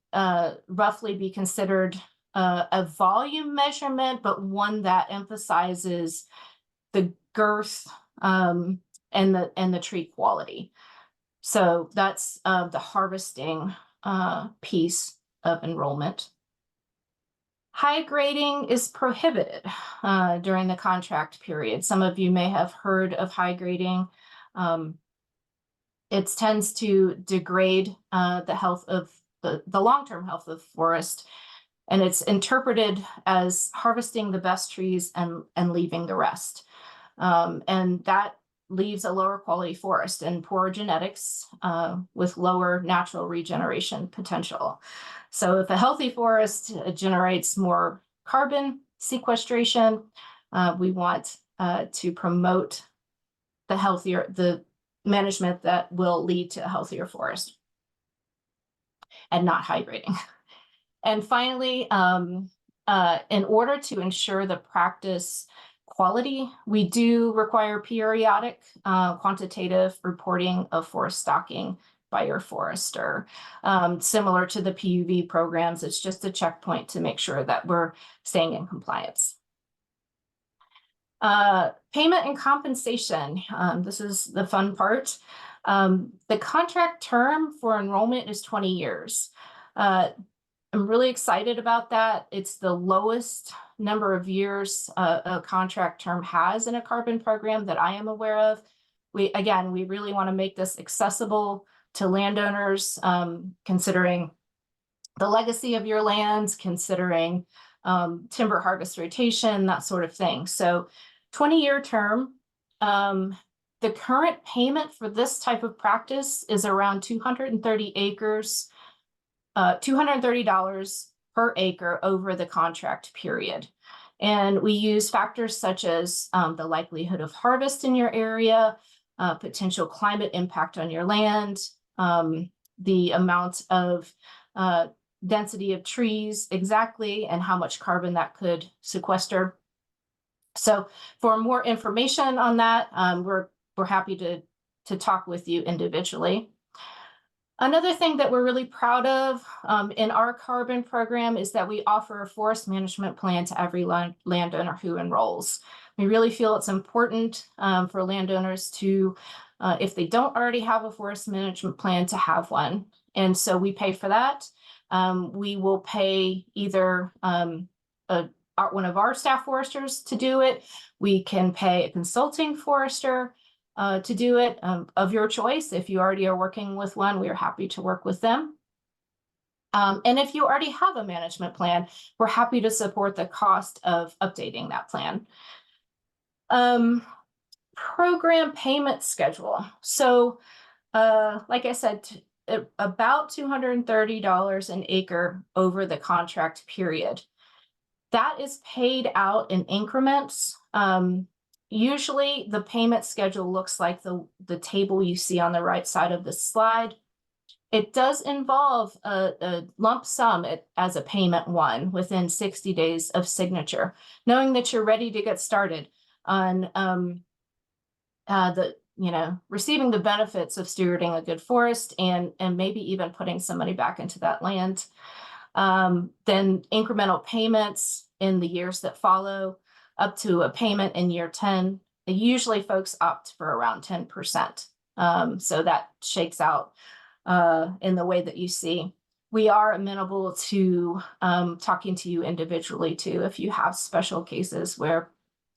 roughly be considered a volume measurement, but one that emphasizes the girth and the tree quality. So that's the harvesting piece of enrollment. High grading is prohibited during the contract period. Some of you may have heard of high grading. It tends to degrade the health of the long-term health of forest, and it's interpreted as harvesting the best trees and leaving the rest. And that leaves a lower quality forest and poorer genetics with lower natural regeneration potential. So if a healthy forest generates more carbon sequestration, we want to promote the management that will lead to a healthier forest and not high grading. And finally, in order to ensure the practice quality, we do require periodic quantitative reporting of forest stocking by your forester. Similar to the PUV programs, it's just a checkpoint to make sure that we're staying in compliance. Payment and compensation. This is the fun part. The contract term for enrollment is 20 years. I'm really excited about that. It's the lowest number of years a contract term has in a carbon program that I am aware of. We really want to make this accessible to landowners, considering the legacy of your lands, considering timber harvest rotation, that sort of thing. So 20-year term. The current payment for this type of practice is around 230 acres, $230 per acre over the contract period. And we use factors such as the likelihood of harvest in your area, potential climate impact on your land, the amount of density of trees exactly, and how much carbon that could sequester. So for more information on that, we're happy to talk with you individually. Another thing that we're really proud of in our carbon program is that we offer a forest management plan to every landowner who enrolls. We really feel it's important for landowners to, if they don't already have a forest management plan, to have one. And so we pay for that. We will pay either one of our staff foresters to do it. We can pay a consulting forester to do it of your choice. If you already are working with one, we are happy to work with them. And if you already have a management plan, we're happy to support the cost of updating that plan. Program payment schedule. So, like I said, about $230 an acre over the contract period. That is paid out in increments. Usually the payment schedule looks like the table you see on the right side of the slide. It does involve a lump sum as a payment one within 60 days of signature, knowing that you're ready to get started on receiving the benefits of stewarding a good forest and maybe even putting some money back into that land. Then incremental payments in the years that follow, up to a payment in year 10. Usually folks opt for around 10%. So that shakes out in the way that you see. We are amenable to talking to you individually too, if you have special cases where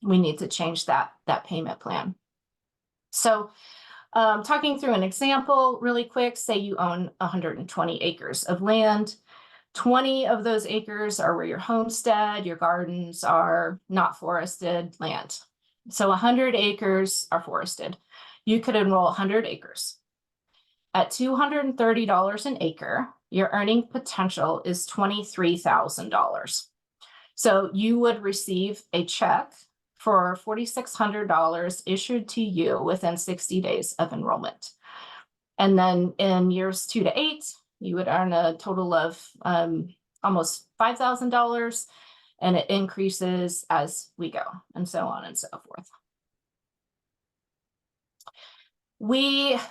we need to change that payment plan. So talking through an example really quick, say you own 120 acres of land. 20 of those acres are where your homestead, your gardens are not forested land. So 100 acres are forested. You could enroll 100 acres. At $230 an acre, your earning potential is $23,000. So you would receive a check for $4,600 issued to you within 60 days of enrollment. And then in years 2 to 8, you would earn a total of almost $5,000, and it increases as we go, and so on and so forth.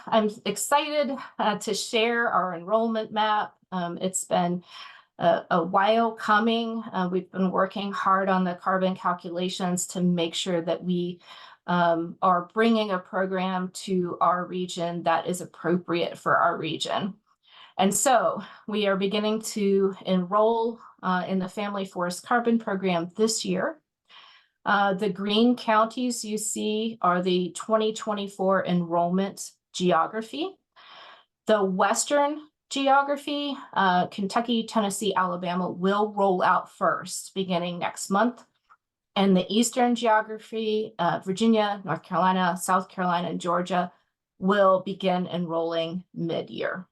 I'm excited to share our enrollment map. It's been a while coming. We've been working hard on the carbon calculations to make sure that we are bringing a program to our region that is appropriate for our region. And so we are beginning to enroll in the Family Forest Carbon Program this year. The green counties you see are the 2024 enrollment geography. The Western geography, Kentucky, Tennessee, Alabama, will roll out first beginning next month. And the Eastern geography, Virginia, North Carolina, South Carolina, and Georgia will begin enrolling mid-year.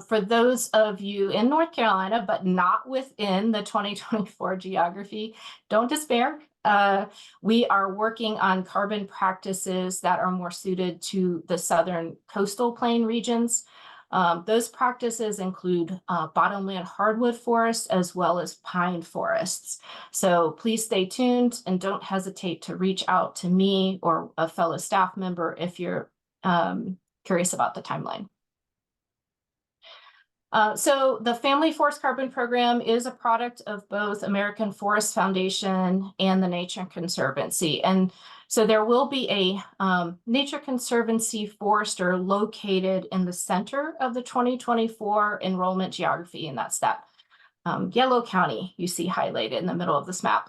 For those of you in North Carolina, but not within the 2024 geography, don't despair. We are working on carbon practices that are more suited to the southern coastal plain regions. Those practices include bottomland hardwood forests as well as pine forests. So please stay tuned and don't hesitate to reach out to me or a fellow staff member if you're curious about the timeline. So the Family Forest Carbon Program is a product of both American Forest Foundation and the Nature Conservancy. And so there will be a Nature Conservancy forester located in the center of the 2024 enrollment geography, and that's that yellow county you see highlighted in the middle of this map.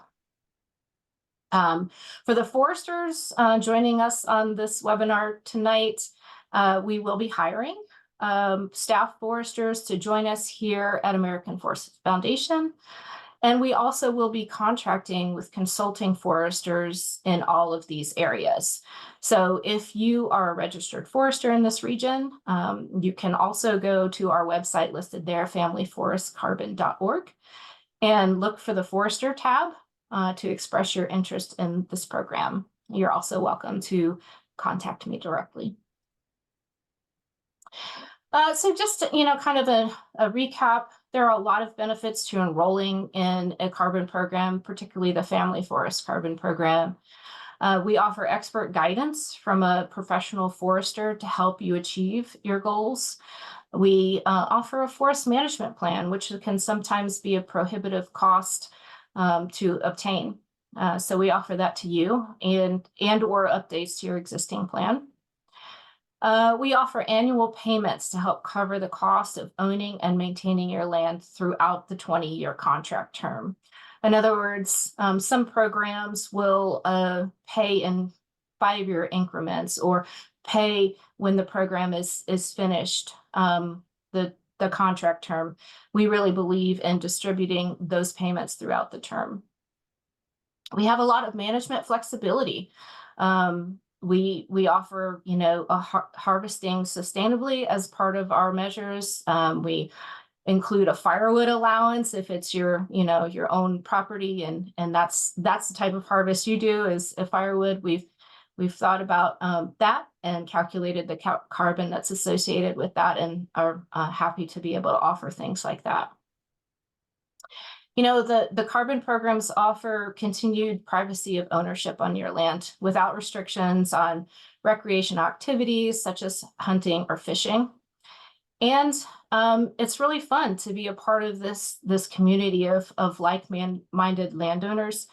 For the foresters joining us on this webinar tonight, we will be hiring staff foresters to join us here at American Forest Foundation. And we also will be contracting with consulting foresters in all of these areas. So if you are a registered forester in this region, you can also go to our website listed there, familyforestcarbon.org, and look for the forester tab to express your interest in this program. You're also welcome to contact me directly. So just, kind of a recap, there are a lot of benefits to enrolling in a carbon program, particularly the Family Forest Carbon Program. We offer expert guidance from a professional forester to help you achieve your goals. We offer a forest management plan, which can sometimes be a prohibitive cost to obtain. So we offer that to you and or updates to your existing plan. We offer annual payments to help cover the cost of owning and maintaining your land throughout the 20-year contract term. In other words, some programs will pay in 5-year increments or pay when the program is finished, the contract term. We really believe in distributing those payments throughout the term. We have a lot of management flexibility. We offer, harvesting sustainably as part of our measures. We include a firewood allowance if it's your own property, and that's the type of harvest you do is a firewood. We've thought about that and calculated the carbon that's associated with that, and are happy to be able to offer things like that. The carbon programs offer continued privacy of ownership on your land without restrictions on recreation activities such as hunting or fishing. And it's really fun to be a part of this community of like-minded landowners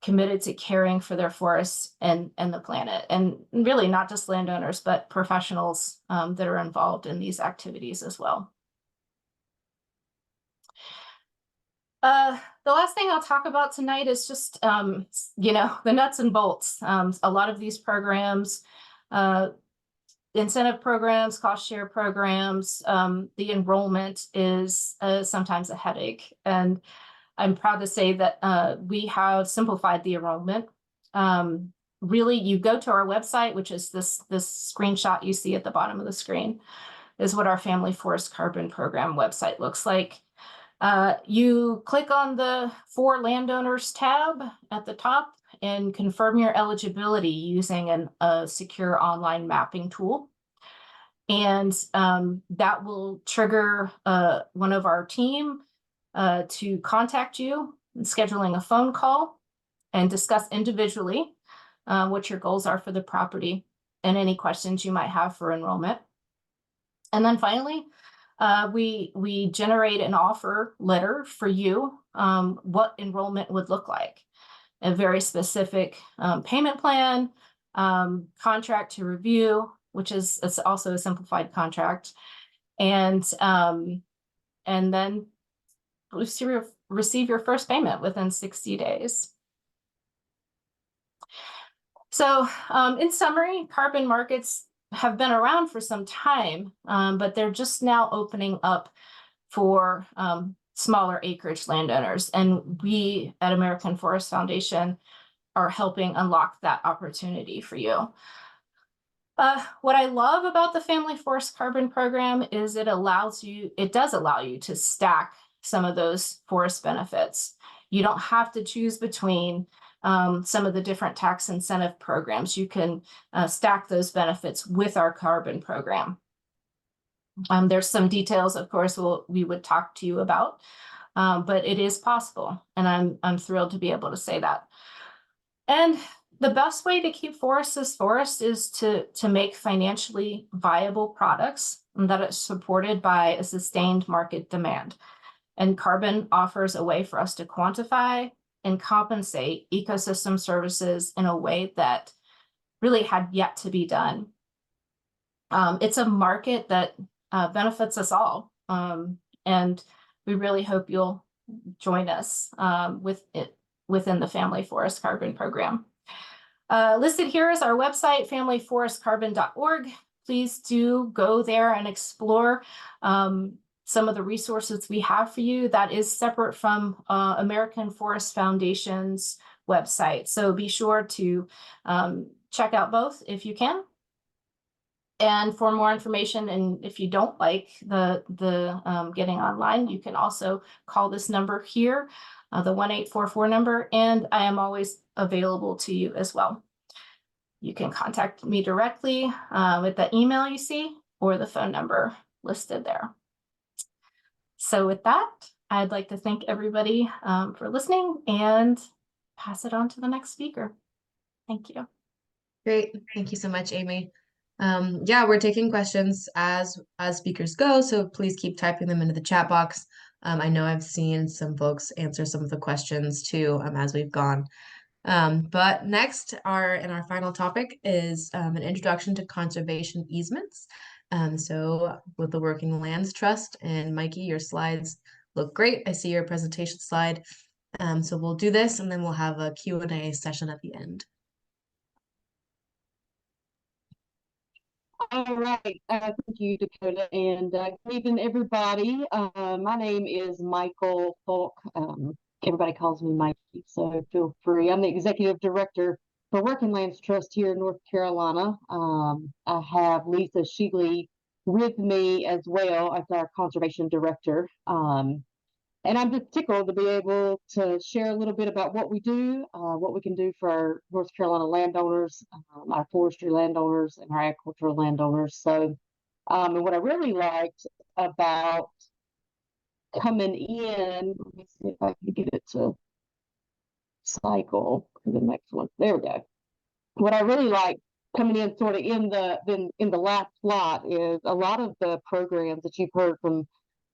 committed to caring for their forests and the planet. And really not just landowners, but professionals that are involved in these activities as well. The last thing I'll talk about tonight is just, the nuts and bolts. A lot of these programs, incentive programs, cost share programs, the enrollment is sometimes a headache. And I'm proud to say that we have simplified the enrollment. Really, you go to our website, which is this screenshot you see at the bottom of the screen, is what our Family Forest Carbon Program website looks like. You click on the For Landowners tab at the top and confirm your eligibility using a secure online mapping tool. And that will trigger one of our team to contact you, scheduling a phone call and discuss individually what your goals are for the property and any questions you might have for enrollment. And then finally, we generate an offer letter for you, what enrollment would look like, a very specific payment plan, contract to review, which is also a simplified contract, and then receive your first payment within 60 days. So in summary, carbon markets have been around for some time, but they're just now opening up for smaller acreage landowners. And we at American Forest Foundation are helping unlock that opportunity for you. What I love about the Family Forest Carbon Program is it does allow you to stack some of those forest benefits. You don't have to choose between some of the different tax incentive programs. You can stack those benefits with our carbon program. There's some details, of course, we would talk to you about, but it is possible, and I'm thrilled to be able to say that. And the best way to keep forests as forests is to make financially viable products that are supported by a sustained market demand. And carbon offers a way for us to quantify and compensate ecosystem services in a way that really had yet to be done. It's a market that benefits us all, and we really hope you'll join us within the Family Forest Carbon Program. Listed here is our website, familyforestcarbon.org. Please do go there and explore some of the resources we have for you. That is separate from American Forest Foundation's website. So be sure to check out both if you can. And for more information, and if you don't like the getting online, you can also call this number here, the 1-844 number, and I am always available to you as well. You can contact me directly with the email you see or the phone number listed there. So with that, I'd like to thank everybody for listening and pass it on to the next speaker. Thank you. Great. Thank you so much, Aimee. Yeah, we're taking questions as speakers go, so please keep typing them into the chat box. I know I've seen some folks answer some of the questions too as we've gone. But next, our final topic is an introduction to conservation easements. So with the Working Lands Trust, and Mikey, your slides look great. I see your presentation slide. So we'll do this, and then we'll have a Q&A session at the end. All right, thank you, Dakota, and good evening, everybody. My name is Michael Fulk. Everybody calls me Mikey, so feel free. I'm the executive director for Working Lands Trust here in North Carolina. I have Lisa Shealy with me as well as our conservation director. And I'm just tickled to be able to share a little bit about what we do, what we can do for our North Carolina landowners, our forestry landowners, and our agricultural landowners. So, and what I really liked about coming in, let me see if I can get it to cycle to the next one. There we go. What I really like coming in sort of in the last slot is a lot of the programs that you've heard from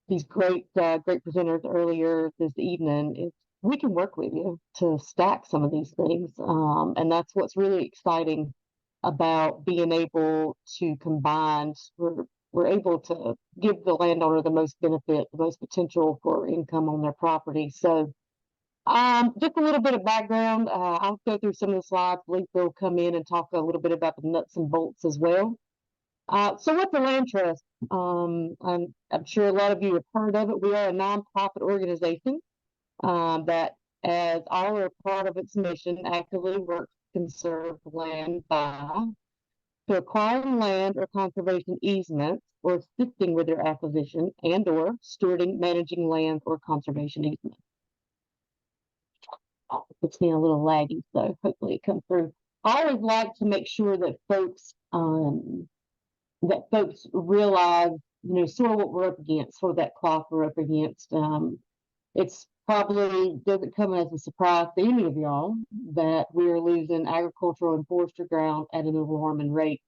these great presenters earlier this evening. Is we can work with you to stack some of these things, and that's what's really exciting about being able to combine. We're able to give the landowner the most benefit, the most potential for income on their property. So just a little bit of background. I'll go through some of the slides. Lisa will come in and talk a little bit about the nuts and bolts as well. So what's the land trust? I'm sure a lot of you have heard of it. We are a nonprofit organization that, as all or part of its mission, actively works to conserve land by to acquiring land or conservation easements, or assisting with their acquisition and/or stewarding, managing land or conservation easements. It's been a little laggy, so hopefully it comes through. I always like to make sure that folks realize, sort of what we're up against, sort of that clock we're up against. It's probably doesn't come as a surprise to any of y'all that we are losing agricultural and forestry ground at an alarming rate.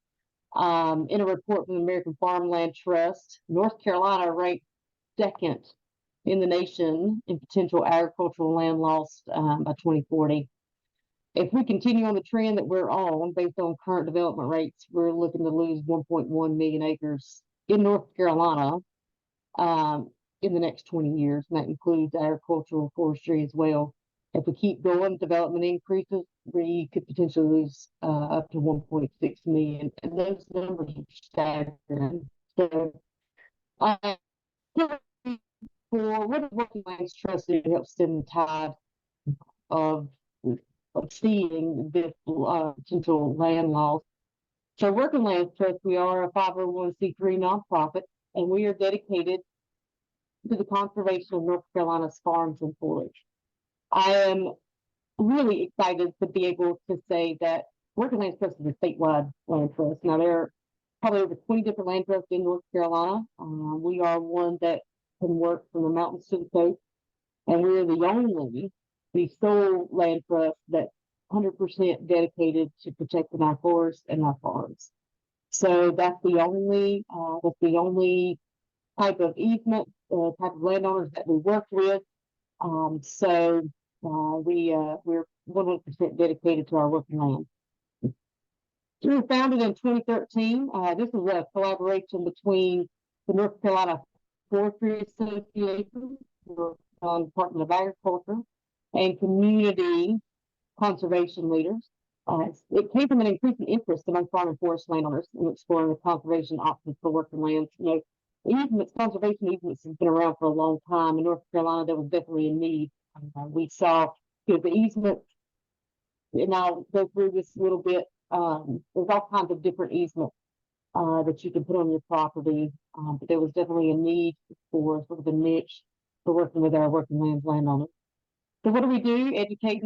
In a report from the American Farmland Trust, North Carolina ranked second in the nation in potential agricultural land loss by 2040. If we continue on the trend that we're on, based on current development rates, we're looking to lose 1.1 million acres in North Carolina in the next 20 years, and that includes agricultural forestry as well. If we keep going, development increases, we could potentially lose up to 1.6 million, and those numbers are staggering. So, for what Working Lands Trust to help stem the tide of seeing this potential land loss. So Working Lands Trust, we are a 501c3 nonprofit, and we are dedicated to the conservation of North Carolina's farms and forage. I am really excited to be able to say that Working Lands Trust is a statewide land trust. Now, there are probably over 20 different land trusts in North Carolina. We are one that can work from the mountains to the coast, and we're the sole land trust that 100% dedicated to protecting our forests and our farms. So that's the only type of easement, type of landowners that we work with. So we're 100% dedicated to our working land. We were founded in 2013. This is a collaboration between the North Carolina Forestry Association, the Department of Agriculture, and community conservation leaders. It came from an increasing interest among farm and forest landowners in exploring the conservation options for working lands. Conservation easements has been around for a long time. In North Carolina, there was definitely a need. We saw the easements, and I'll go through this a little bit. There's all kinds of different easements that you can put on your property, but there was definitely a need for sort of a niche for working with our working lands landowners. So what do? We educate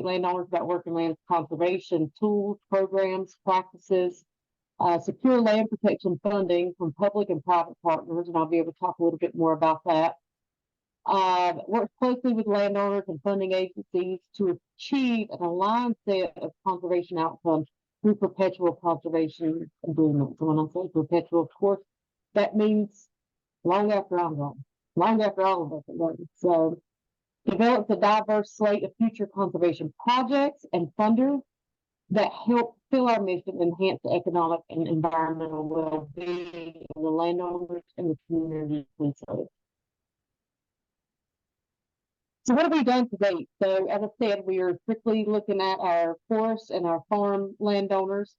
landowners about working lands conservation tools, programs, practices, secure land protection funding from public and private partners, and I'll be able to talk a little bit more about that. Work closely with landowners and funding agencies to achieve an aligned set of conservation outcomes through perpetual conservation agreements. And when I say perpetual, of course, that means long after I'm gone, long after all of us are gone. So develops a diverse slate of future conservation projects and funders that help fill our mission, enhance the economic and environmental well-being of the landowners and the communities we serve. So what have we done to date? So as I said, we are strictly looking at our forest and our farm landowners.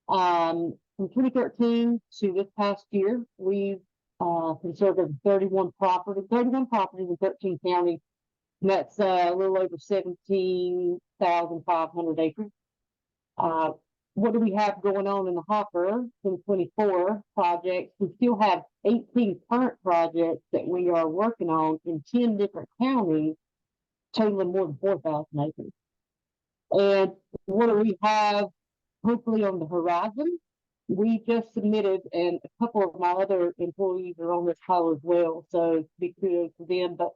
From 2013 to this past year, we've conserved 31 properties in 13 counties. And that's a little over 17,500 acres. What do we have going on in the hopper? 2024 projects. We still have 18 current projects that we are working on in 10 different counties, totaling more than 4,000 acres. And what do we have hopefully on the horizon? We just submitted, and a couple of my other employees are on this call as well, so big kudos to them. But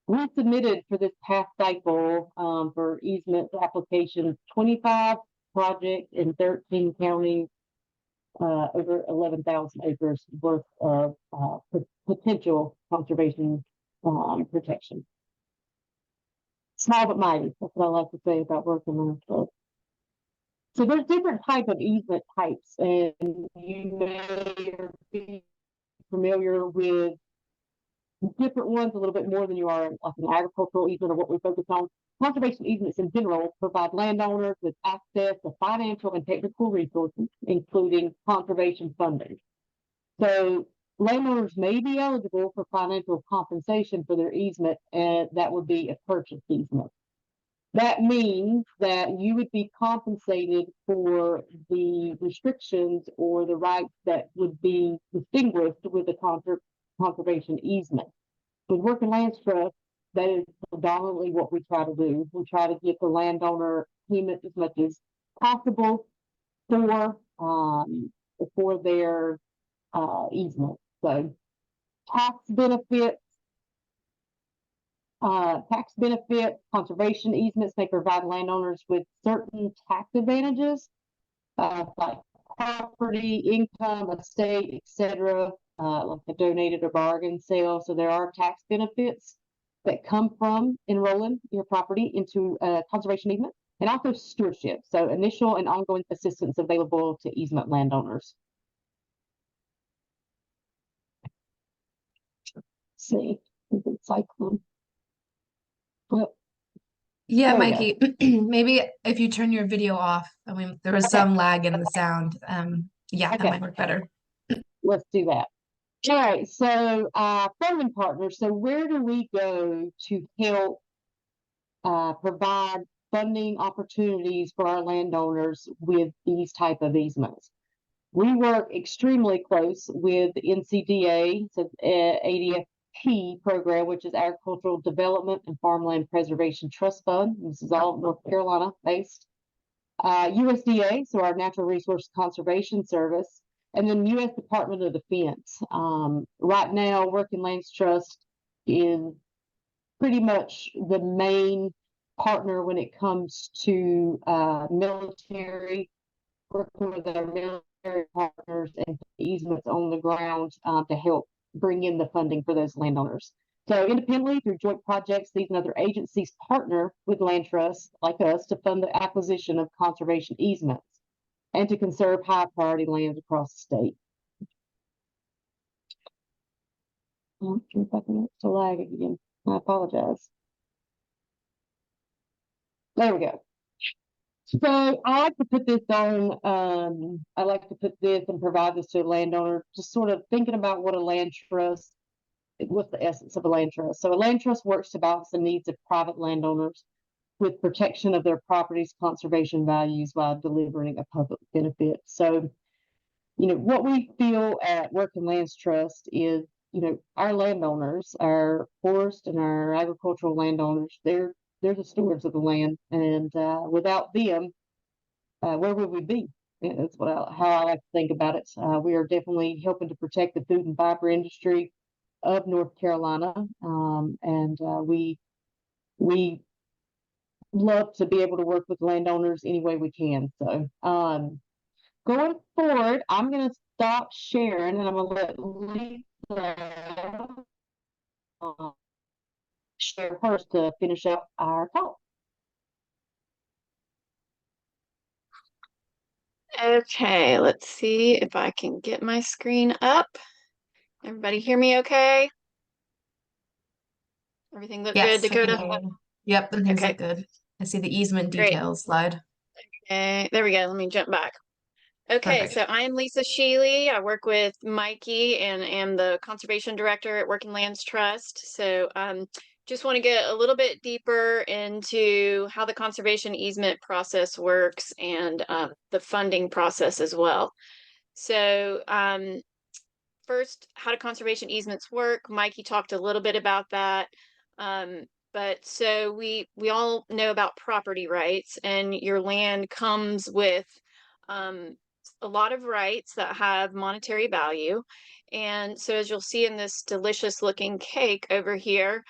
we submitted for this past cycle for easement applications 25 projects in 13 counties, over 11,000 acres worth of potential conservation protection. Small but mighty. That's what I like to say about working on it. So there's different type of easement types, and you may be familiar with different ones a little bit more than you are like an agricultural easement or what we focus on. Conservation easements in general provide landowners with access to financial and technical resources, including conservation funding. So landowners may be eligible for financial compensation for their easement, and that would be a purchase easement. That means that you would be compensated for the restrictions or the rights that would be distinguished with the conservation easement. With working lands trust, that is predominantly what we try to do. We try to get the landowner payment as much as possible for their easement. So tax benefit, conservation easements may provide landowners with certain tax advantages, like property, income, estate, etc., like a donated or bargain sale. So there are tax benefits that come from enrolling your property into a conservation easement, and also stewardship. So initial and ongoing assistance available to easement landowners. Let's see, cyclone. Well, Yeah, there we Mikey, maybe if you turn your video off, I mean, there was Okay. some lag in the sound. Yeah, that Okay. might work better. Let's do that. All right, so funding partners. So where do we go to help provide funding opportunities for our landowners with these type of easements? We work extremely close with the NCDA, so ADFT program, which is Agricultural Development and Farmland Preservation Trust Fund. This is all North Carolina based. USDA, so our Natural Resource Conservation Service, and then U.S. Department of Defense. Right now, Working Lands Trust is pretty much the main partner when it comes to military, working with our military partners and easements on the ground to help bring in the funding for those landowners. So independently, through joint projects, these and other agencies partner with land trusts like us to fund the acquisition of conservation easements and to conserve high priority lands across the state. I'm sure if I can to lag again. I apologize. There we go. So I like to put this on, I like to put this and provide this to a landowner, just sort of thinking about what a land trust, what's the essence of a land trust. So a land trust works to balance the needs of private landowners with protection of their property's conservation values while delivering a public benefit. So, you know, what we feel at Working Lands Trust is, you know, our landowners, our forest and our agricultural landowners, they're the stewards of the land, and without them, where would we be? That's how I like to think about it. We are definitely helping to protect the food and fiber industry of North Carolina, and we love to be able to work with landowners any way we can. So going forward, I'm going to stop sharing, and I'm going to let Lisa share hers to finish up our talk. Okay, let's see if I can get my screen up. Everybody hear me okay? Everything look good, Yes, I can Dakota? hear you. Yep, and things Okay, look good. I see the easement great. details slide. Okay, there we go. Let me jump back. Okay, Perfect. so I am Lisa Shealy. I work with Mikey and am the conservation director at Working Lands Trust. So just want to get a little bit deeper into how the conservation easement process works and the funding process as well. So first, how do conservation easements work? Mikey talked a little bit about that. But so we all know about property rights, and your land comes with a lot of rights that have monetary value. And so as you'll see in this delicious looking cake over here,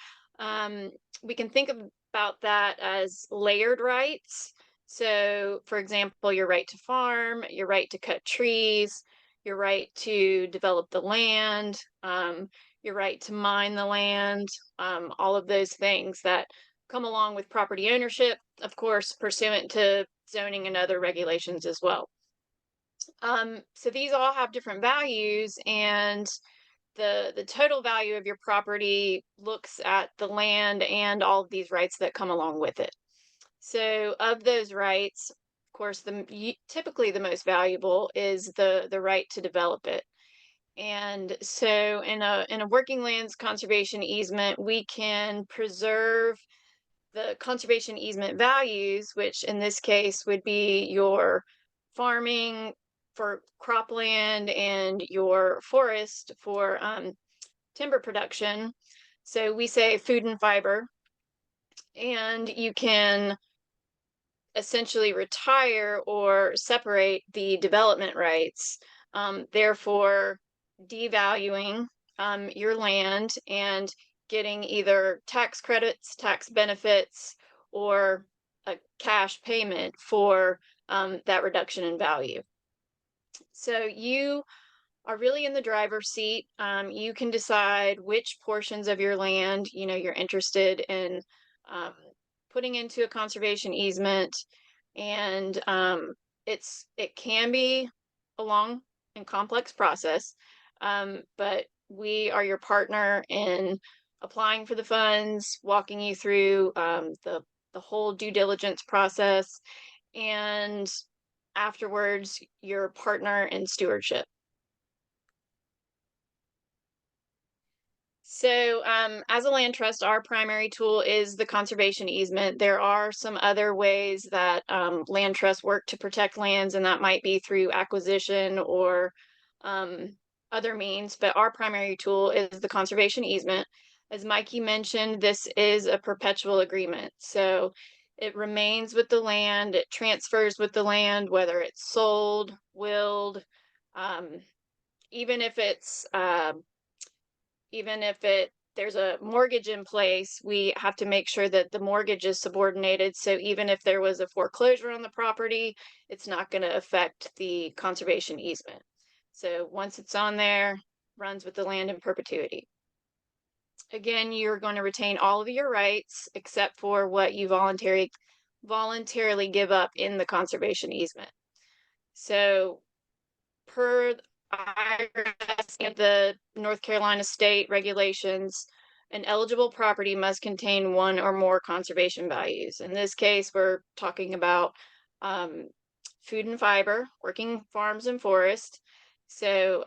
we can think about that as layered rights. So for example, your right to farm, your right to cut trees, your right to develop the land, your right to mine the land, all of those things that come along with property ownership, of course, pursuant to zoning and other regulations as well. So these all have different values, and the total value of your property looks at the land and all of these rights that come along with it. So of those rights, of course, typically the most valuable is the right to develop it. And so in a working lands conservation easement, we can preserve the conservation easement values, which in this case would be your farming for cropland and your forest for timber production. So we say food and fiber, and you can essentially retire or separate the development rights, therefore devaluing your land and getting either tax credits, tax benefits, or a cash payment for that reduction in value. So you are really in the driver's seat. You can decide which portions of your land, you're interested in putting into a conservation easement, and it can be a long and complex process, but we are your partner in applying for the funds, walking you through the whole due diligence process, and afterwards, your partner in stewardship. So as a land trust, our primary tool is the conservation easement. There are some other ways that land trusts work to protect lands, and that might be through acquisition or other means, but our primary tool is the conservation easement. As Mikey mentioned, this is a perpetual agreement. So it remains with the land, it transfers with the land, whether it's sold, willed, even if there's a mortgage in place, we have to make sure that the mortgage is subordinated. So even if there was a foreclosure on the property, it's not going to affect the conservation easement. So once it's on there, runs with the land in perpetuity. Again, you're going to retain all of your rights except for what you voluntarily give up in the conservation easement. So per IRS and the North Carolina state regulations, an eligible property must contain one or more conservation values. In this case, we're talking about food and fiber, working farms and forest. So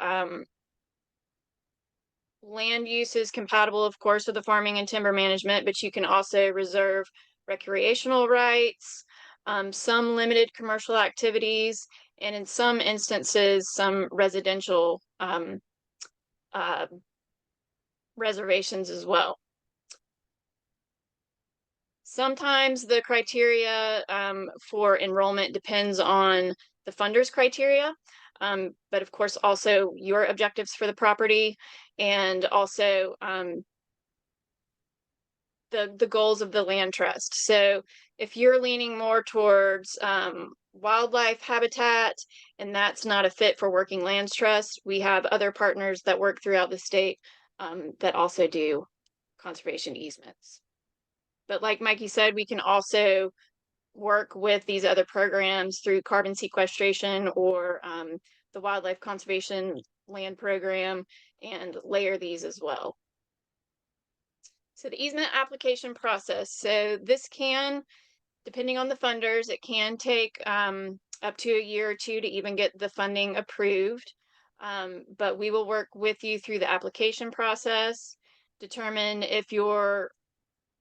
land use is compatible, of course, with the farming and timber management, but you can also reserve recreational rights, some limited commercial activities, and in some instances, some residential reservations as well. Sometimes the criteria for enrollment depends on the funder's criteria, but of course also your objectives for the property, and also the goals of the land trust. So if you're leaning more towards wildlife habitat, and that's not a fit for Working Lands Trust, we have other partners that work throughout the state that also do conservation easements. But like Mikey said, we can also work with these other programs through carbon sequestration or the Wildlife Conservation Land Program and layer these as well. So the easement application process. So this can, depending on the funders, it can take up to a year or two to even get the funding approved. But we will work with you through the application process, determine if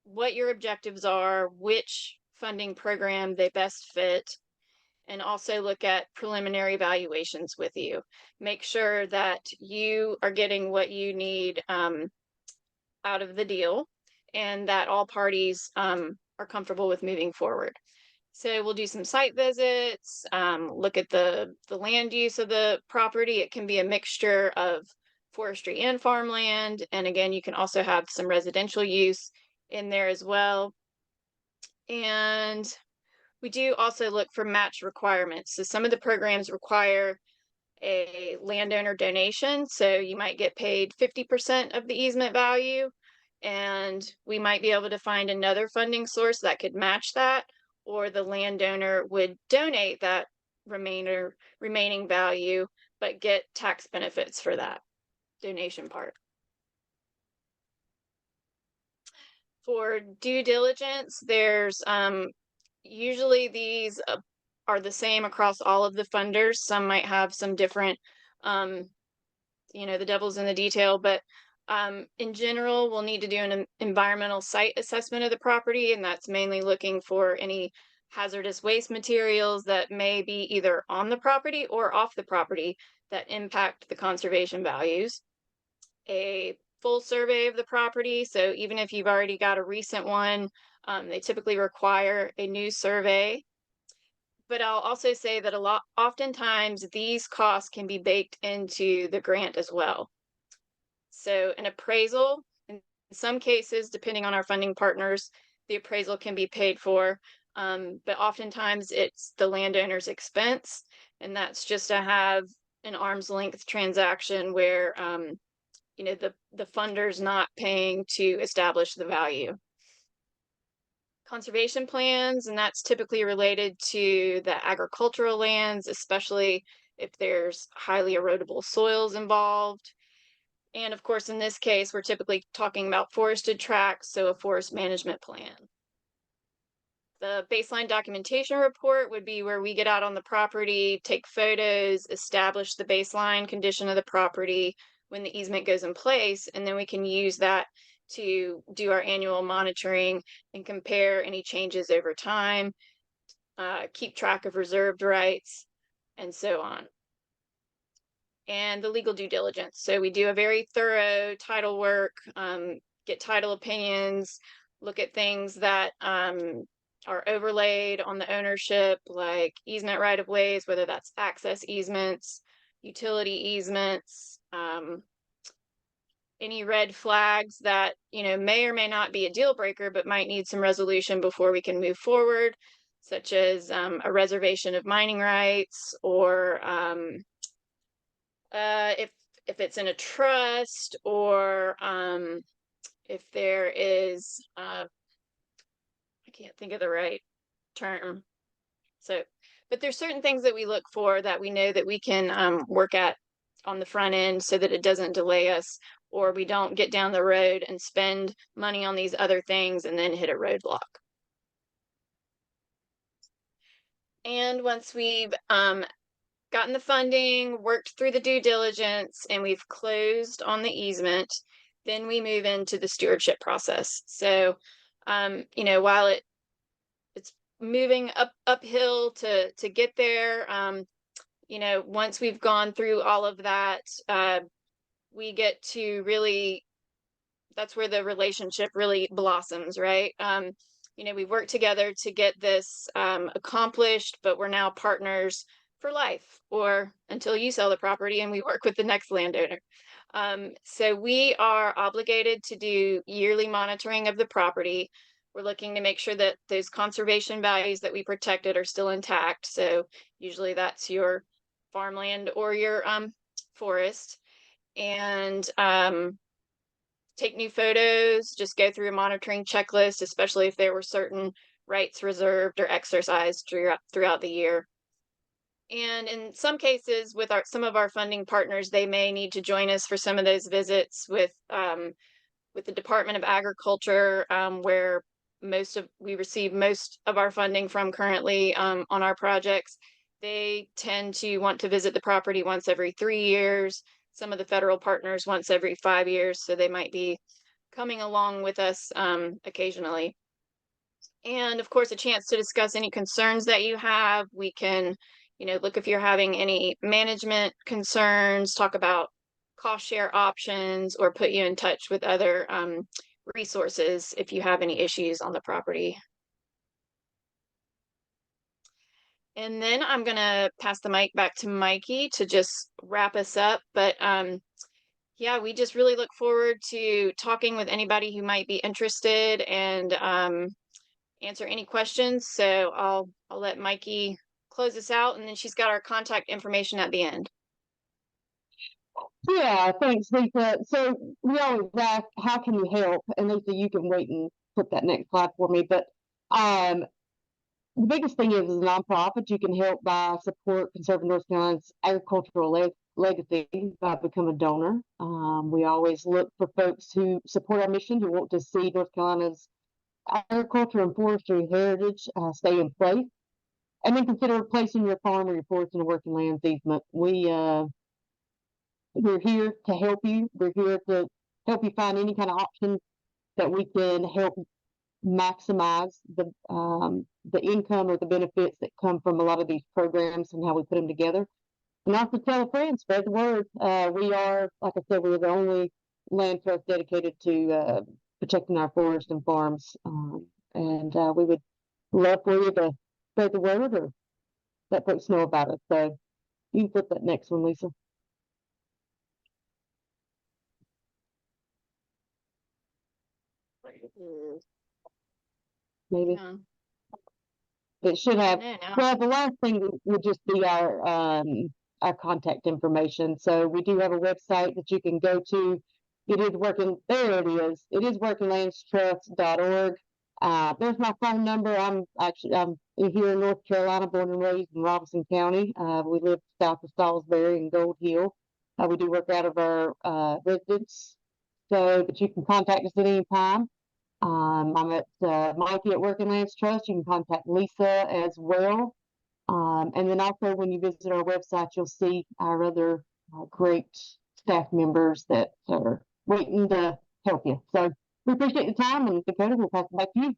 what your objectives are, which funding program they best fit, and also look at preliminary valuations with you. Make sure that you are getting what you need out of the deal and that all parties are comfortable with moving forward. So we'll do some site visits, look at the land use of the property. It can be a mixture of forestry and farmland. And again, you can also have some residential use in there as well. And we do also look for match requirements. So some of the programs require a landowner donation. So you might get paid 50% of the easement value, and we might be able to find another funding source that could match that, or the landowner would donate that remaining value, but get tax benefits for that donation part. For due diligence, there's usually these are the same across all of the funders. Some might have some different, the devil's in the detail, but in general, we'll need to do an environmental site assessment of the property, and that's mainly looking for any hazardous waste materials that may be either on the property or off the property that impact the conservation values. A full survey of the property. So even if you've already got a recent one, they typically require a new survey. But I'll also say that oftentimes these costs can be baked into the grant as well. So an appraisal, in some cases, depending on our funding partners, the appraisal can be paid for, but oftentimes it's the landowner's expense, and that's just to have an arm's length transaction where the funder's not paying to establish the value. Conservation plans, and that's typically related to the agricultural lands, especially if there's highly erodible soils involved. And of course, in this case, we're typically talking about forested tracts, so a forest management plan. The baseline documentation report would be where we get out on the property, take photos, establish the baseline condition of the property when the easement goes in place, and then we can use that to do our annual monitoring and compare any changes over time, keep track of reserved rights, and so on. And the legal due diligence. So we do a very thorough title work, get title opinions, look at things that are overlaid on the ownership, like easement right of ways, whether that's access easements, utility easements, any red flags that may or may not be a deal breaker, but might need some resolution before we can move forward, such as a reservation of mining rights, or if it's in a trust, or if there is I can't think of the right term. So, but there's certain things that we look for that we know that we can work at on the front end so that it doesn't delay us, or we don't get down the road and spend money on these other things and then hit a roadblock. And once we've gotten the funding, worked through the due diligence, and we've closed on the easement, then we move into the stewardship process. So, while it's moving uphill to get there, once we've gone through all of that, we get to really, that's where the relationship really blossoms, right? We've worked together to get this accomplished, but we're now partners for life, or until you sell the property and we work with the next landowner. So we are obligated to do yearly monitoring of the property. We're looking to make sure that those conservation values that we protected are still intact. So usually that's your farmland or your forest. And take new photos, just go through a monitoring checklist, especially if there were certain rights reserved or exercised throughout the year. And in some cases, with some of our funding partners, they may need to join us for some of those visits with the Department of Agriculture, where we receive most of our funding from currently on our projects. They tend to want to visit the property once every 3 years. Some of the federal partners once every 5 years, so they might be coming along with us occasionally. And of course, a chance to discuss any concerns that you have. We can, look if you're having any management concerns, talk about cost share options, or put you in touch with other resources if you have any issues on the property. And then I'm going to pass the mic back to Mikey to just wrap us up. But yeah, we just really look forward to talking with anybody who might be interested and answer any questions. So I'll let Mikey close this out, and then she's got our contact information at the end. Yeah, thanks, Lisa. So we always ask, how can you help? And Lisa, you can wait and put that next slide for me. But the biggest thing is, as a nonprofit, you can help by support Conservative North Carolina's agricultural legacy by becoming a donor. We always look for folks who support our mission, who want to see North Carolina's agriculture and forestry heritage stay in place. And then consider placing your farm or your forest in a working lands easement. We're here to help you. We're here to help you find any kind of options that we can help maximize the income or the benefits that come from a lot of these programs and how we put them together. And also tell a friend, spread the word. We are, like I said, we're the only land trust dedicated to protecting our forests and farms. And we would love for you to spread the word or let folks know about it. So you can put that next one, Lisa. Maybe. No. It should have. No. Well, the last thing would just be our contact information. So we do have a website that you can go to. It is working. There it is. It is workinglandstrust.org. There's my phone number. I'm here in North Carolina, born and raised in Robinson County. We live south of Salisbury and Gold Hill. We do work out of our residence. So, but you can contact us at any time. I'm at Mikey at Working Lands Trust. You can contact Lisa as well. And then also when you visit our website, you'll see our other great staff members that are waiting to help you. So we appreciate your time, and Dakota, we'll pass it back to you.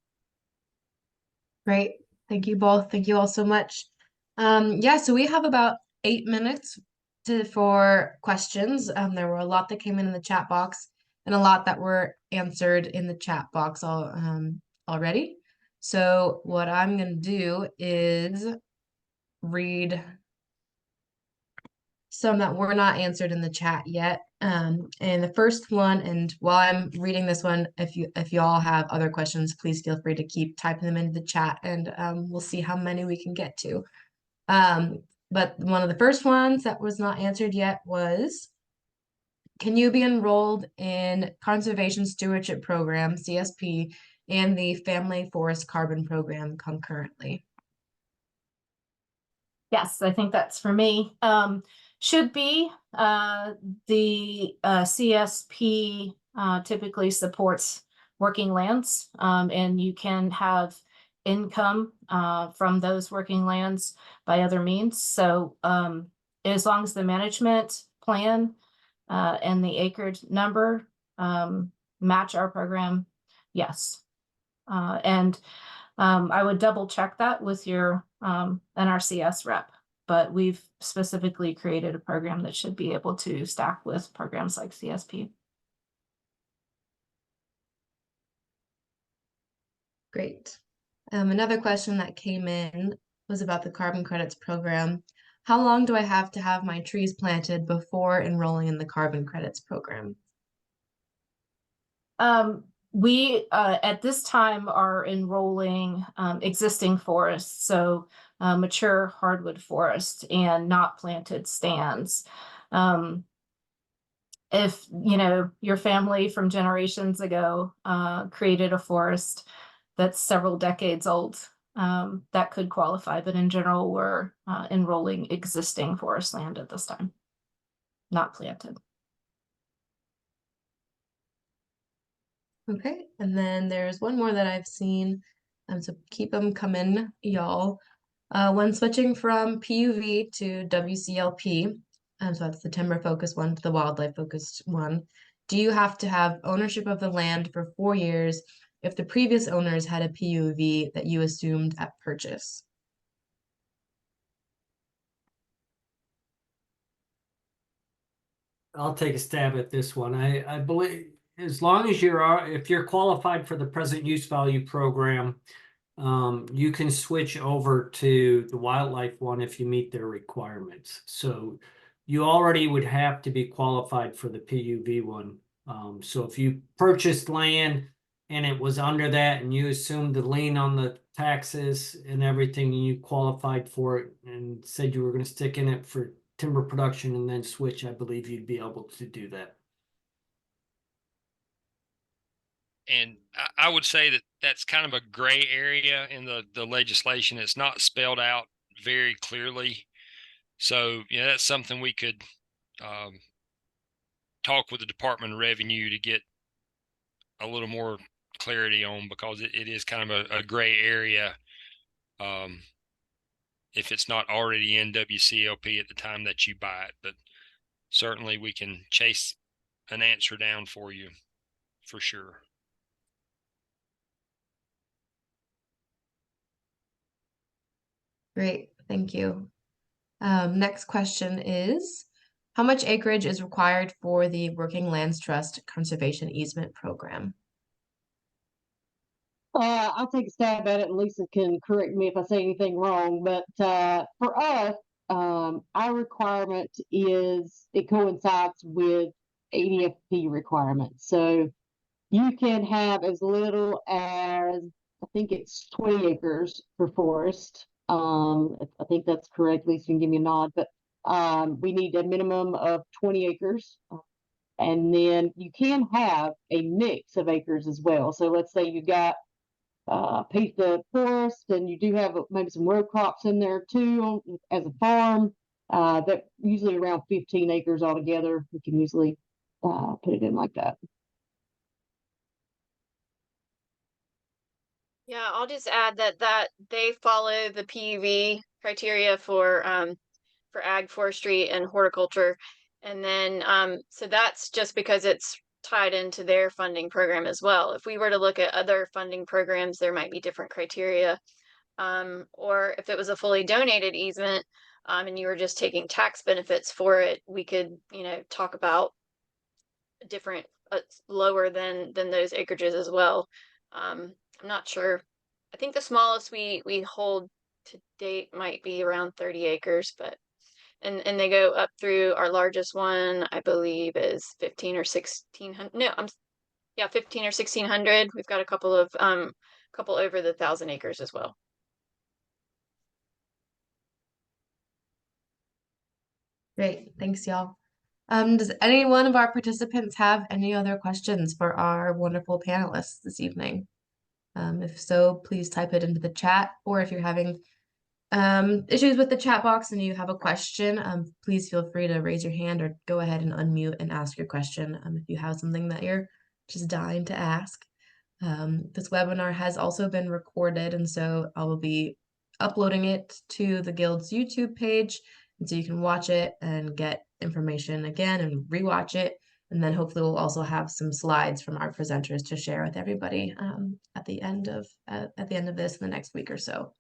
Great. Thank you both. Thank you all so much. Yeah, so we have about 8 minutes for questions. There were a lot that came in the chat box and a lot that were answered in the chat box already. So what I'm going to do is read some that were not answered in the chat yet. And the first one, and while I'm reading this one, if you all have other questions, please feel free to keep typing them into the chat, and we'll see how many we can get to. But one of the first ones that was not answered yet was, can you be enrolled in Conservation Stewardship Program, CSP, and the Family Forest Carbon Program concurrently? Yes, I think that's for me. Should be. The CSP typically supports working lands, and you can have income from those working lands by other means. So as long as the management plan and the acreage number match our program, yes. And I would double check that with your NRCS rep, but we've specifically created a program that should be able to stack with programs like CSP. Great. Another question that came in was about the carbon credits program. How long do I have to have my trees planted before enrolling in the carbon credits program? We at this time are enrolling existing forests, so mature hardwood forest and not planted stands. And if, you know, your family from generations ago created a forest that's several decades old, that could qualify. But in general, we're enrolling existing forest land at this time, not planted. Okay, and then there's one more that I've seen. So keep them coming, y'all. When switching from PUV to WCLP, so that's the timber focused one to the wildlife focused one, do you have to have ownership of the land for 4 years if the previous owners had a PUV that you assumed at purchase? I'll take a stab at this one. I believe as long as if you're qualified for the present use value program, you can switch over to the wildlife one if you meet their requirements. So you already would have to be qualified for the PUV one. So if you purchased land and it was under that and you assumed the lien on the taxes and everything, and you qualified for it and said you were going to stick in it for timber production and then switch, I believe you'd be able to do that. And I would say that that's kind of a gray area in the legislation. It's not spelled out very clearly. So, yeah, that's something we could talk with the Department of Revenue to get a little more clarity on, because it is kind of a gray area if it's not already in WCLP at the time that you buy it. But certainly we can chase an answer down for you for sure. Great, thank you. Next question is, how much acreage is required for the Working Lands Trust Conservation Easement Program? I'll take a stab at it, and Lisa can correct me if I say anything wrong. But for us, our requirement is it coincides with ADFP requirements. So you can have as little as, I think it's 20 acres for forest. I think that's correct. Lisa can give me a nod, but we need a minimum of 20 acres. And then you can have a mix of acres as well. So let's say you got piece of forest and you do have maybe some row crops in there too as a farm. That usually around 15 acres altogether. We can usually put it in like that. Yeah, I'll just add that they follow the PUV criteria for ag forestry and horticulture. And then so that's just because it's tied into their funding program as well. If we were to look at other funding programs, there might be different criteria. Or if it was a fully donated easement and you were just taking tax benefits for it, we could, you know, talk about different lower than those acreages as well. I'm not sure. I think the smallest we hold to date might be around 30 acres, but and they go up through our largest one, I believe, is 15 or 1600. No, 15 or 1600. We've got a couple of couple over the 1,000 acres as well. Great, thanks, y'all. Does any one of our participants have any other questions for our wonderful panelists this evening? If so, please type it into the chat, or if you're having issues with the chat box and you have a question, please feel free to raise your hand or go ahead and unmute and ask your question if you have something that you're just dying to ask. This webinar has also been recorded, and so I will be uploading it to the Guild's YouTube page, and so you can watch it and get information again and rewatch it. And then hopefully we'll also have some slides from our presenters to share with everybody at the end of this in the next week or so.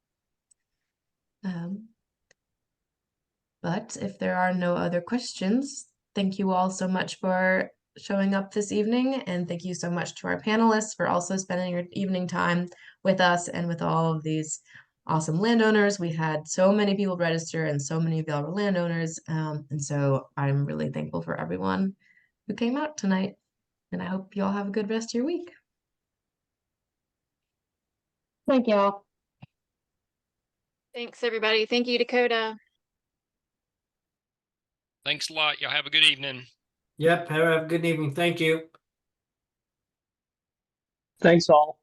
But if there are no other questions, thank you all so much for showing up this evening, and thank you so much to our panelists for also spending your evening time with us and with all of these awesome landowners. We had so many people register and so many of y'all were landowners, and so I'm really thankful for everyone who came out tonight, and I hope you all have a good rest of your week. Thank y'all. Thanks, everybody. Thank you, Dakota. Thanks a lot. Y'all have a good evening. Yep, have a good evening. Thank you. Thanks all.